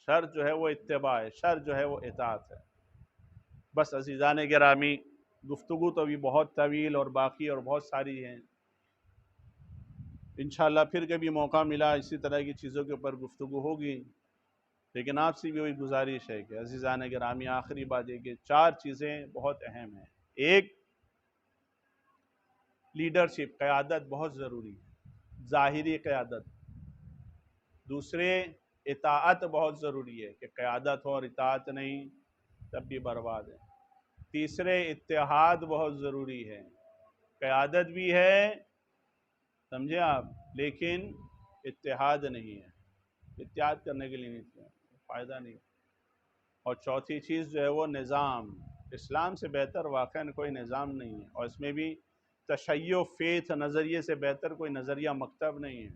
Speaker 1: شرط جو ہے وہ اتباع ہے، شرط جو ہے وہ اطاعت ہے. بس عزیزان گرامی، گفتگو تو بھی بہت طویل اور باقی اور بہت ساری ہیں. انشاءاللہ پھر کبھی موقع ملا اسی طرح کی چیزوں کے اوپر گفتگو ہوگی. لیکن آپ سے بھی وہی گزارش ہے کہ عزیزان گرامی، آخری بات یہ کہ 4 چیزیں بہت اہم ہیں. ایک، لیڈرشپ، قیادت بہت ضروری ہے، ظاہری قیادت. دوسرے، اطاعت بہت ضروری ہے، کہ قیادت ہو اور اطاعت نہیں تب بھی برباد ہے. تیسرے، اتحاد بہت ضروری ہے، قیادت بھی ہے سمجھے آپ، لیکن اتحاد نہیں ہے، اتحاد کرنے کے لیے نہیں، فائدہ نہیں. اور چوتھی چیز جو ہے وہ نظام. اسلام سے بہتر واقعاً کوئی نظام نہیں ہے، اور اس میں بھی تشیع فیتھ نظریے سے بہتر کوئی نظریہ مکتب نہیں ہے.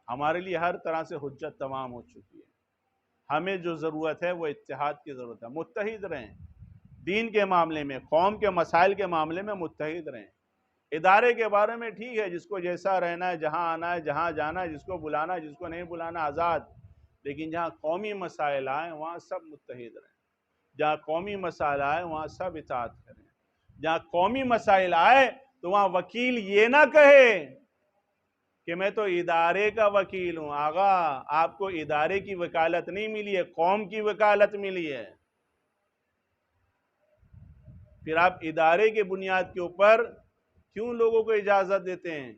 Speaker 1: ہمارے لیے ہر طرح سے حجت تمام ہو چکی ہے. ہمیں جو ضرورت ہے وہ اتحاد کی ضرورت ہے. متحد رہیں دین کے معاملے میں، قوم کے مسائل کے معاملے میں متحد رہیں. ادارے کے بارے میں ٹھیک ہے، جس کو جیسا رہنا ہے، جہاں آنا ہے، جہاں جانا ہے، جس کو بلانا ہے، جس کو نہیں بلانا آزاد. لیکن جہاں قومی مسائل آئیں وہاں سب متحد رہیں. جہاں قومی مسائل آئے وہاں سب اطاعت کریں. جہاں قومی مسائل آئے تو وہاں وکیل یہ نہ کہے کہ میں تو ادارے کا وکیل ہوں. آغا، آپ کو ادارے کی وکالت نہیں ملی ہے، قوم کی وکالت ملی ہے. پھر آپ ادارے کے بنیاد کے اوپر کیوں لوگوں کو اجازت دیتے ہیں؟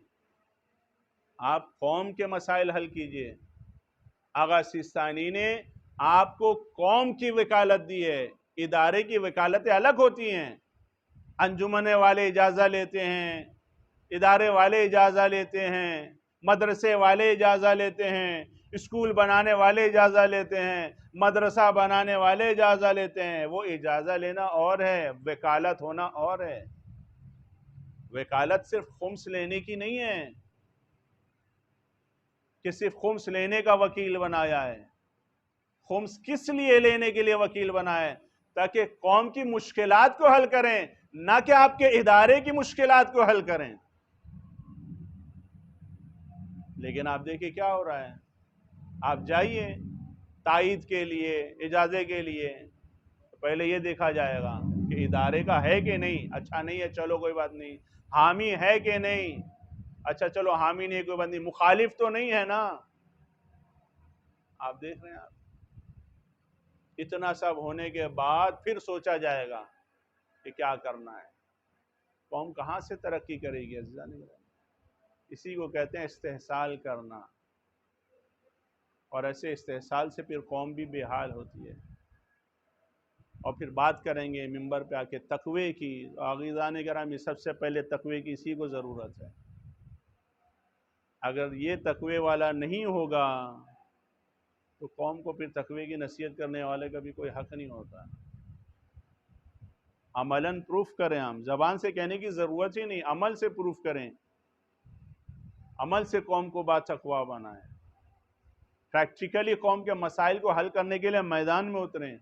Speaker 1: آپ قوم کے مسائل حل کیجئے. آغا سیستانی نے آپ کو قوم کی وکالت دی ہے، ادارے کی وکالتیں الگ ہوتی ہیں. انجمن والے اجازت لیتے ہیں، ادارے والے اجازہ لیتے ہیں، مدرسے والے اجازہ لیتے ہیں، اسکول بنانے والے اجازہ لیتے ہیں، مدرسہ بنانے والے اجازہ لیتے ہیں۔ وہ اجازہ لینا اور ہے، وکالت ہونا اور ہے۔ وکالت صرف خمس لینے کی نہیں ہے کہ صرف خمس لینے کا وکیل بنایا ہے۔ خمس کس لیے لینے کے لیے وکیل بنایا ہے؟ تاکہ قوم کی مشکلات کو حل کریں، نہ کہ آپ کے ادارے کی مشکلات کو حل کریں۔ لیکن آپ دیکھیں کیا ہو رہا ہے، آپ جائیے تائید کے لیے، اجازے کے لیے، پہلے یہ دیکھا جائے گا کہ ادارے کا ہے کہ نہیں، اچھا نہیں ہے چلو کوئی بات نہیں، حامی ہے کہ نہیں، اچھا چلو حامی نہیں کوئی بات نہیں، مخالف تو نہیں ہے نا۔ آپ دیکھ رہے ہیں، اتنا سب ہونے کے بعد پھر سوچا جائے گا کہ کیا کرنا ہے۔ قوم کہاں سے ترقی کرے گی عزیزان گرامی؟ اسی کو کہتے ہیں استحصال کرنا، اور ایسے استحصال سے پھر قوم بھی بے حال ہوتی ہے۔ اور پھر بات کریں گے منبر پہ آ کے تقوی کی۔ عزیزان گرامی، سب سے پہلے تقوی کی اسی کو ضرورت ہے۔ اگر یہ تقوی والا نہیں ہوگا تو قوم کو پھر تقوی کی نصیحت کرنے والے کا بھی کوئی حق نہیں ہوتا۔ عملاً پروف کریں، ہم زبان سے کہنے کی ضرورت ہی نہیں، عمل سے پروف کریں، عمل سے قوم کو با تقوی بنائیں، پریکٹیکلی قوم کے مسائل کو حل کرنے کے لیے میدان میں اتریں۔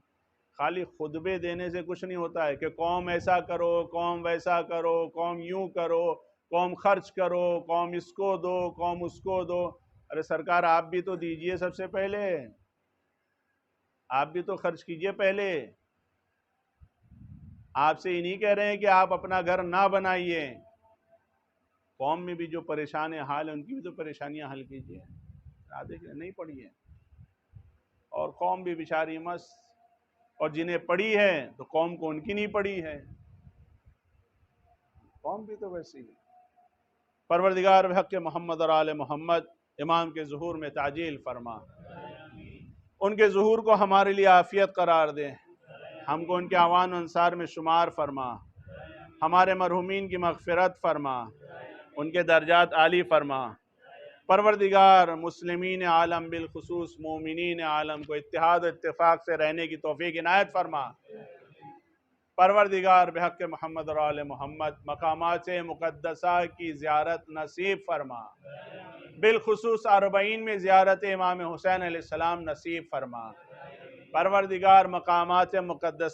Speaker 1: خالی خطبے دینے سے کچھ نہیں ہوتا ہے کہ قوم ایسا کرو، قوم ویسا کرو، قوم یوں کرو، قوم خرچ کرو، قوم اس کو دو، قوم اس کو دو۔ ارے سرکار آپ بھی تو دیجئے، سب سے پہلے آپ بھی تو خرچ کیجئے پہلے۔ آپ سے ہی نہیں کہہ رہے ہیں کہ آپ اپنا گھر نہ بنائیے، قوم میں بھی جو پریشان حال ہیں ان کی بھی تو پریشانیاں حل کیجئے۔ آپ دیکھ نہیں پڑھی ہے، اور قوم بھی بیچاری مست، اور جنہیں پڑھی ہے تو قوم کو ان کی نہیں پڑھی ہے، قوم بھی تو ویسی ہے۔ پروردگار بحق محمد اور آل محمد امام کے ظہور میں تعجیل فرما، ان کے ظہور کو ہمارے لیے عافیت قرار دے، ہم کو ان کے اعوان و انصار میں شمار فرما، ہمارے مرحومین کی مغفرت فرما، ان کے درجات عالی فرما۔ پروردگار مسلمین عالم بالخصوص مومنین عالم کو اتحاد و اتفاق سے رہنے کی توفیق عنایت فرما۔ پروردگار بحق محمد اور آل محمد مقامات مقدسہ کی زیارت نصیب فرما، بالخصوص اربعین میں زیارت امام حسین علیہ السلام نصیب فرما۔ پروردگار مقامات مقدسہ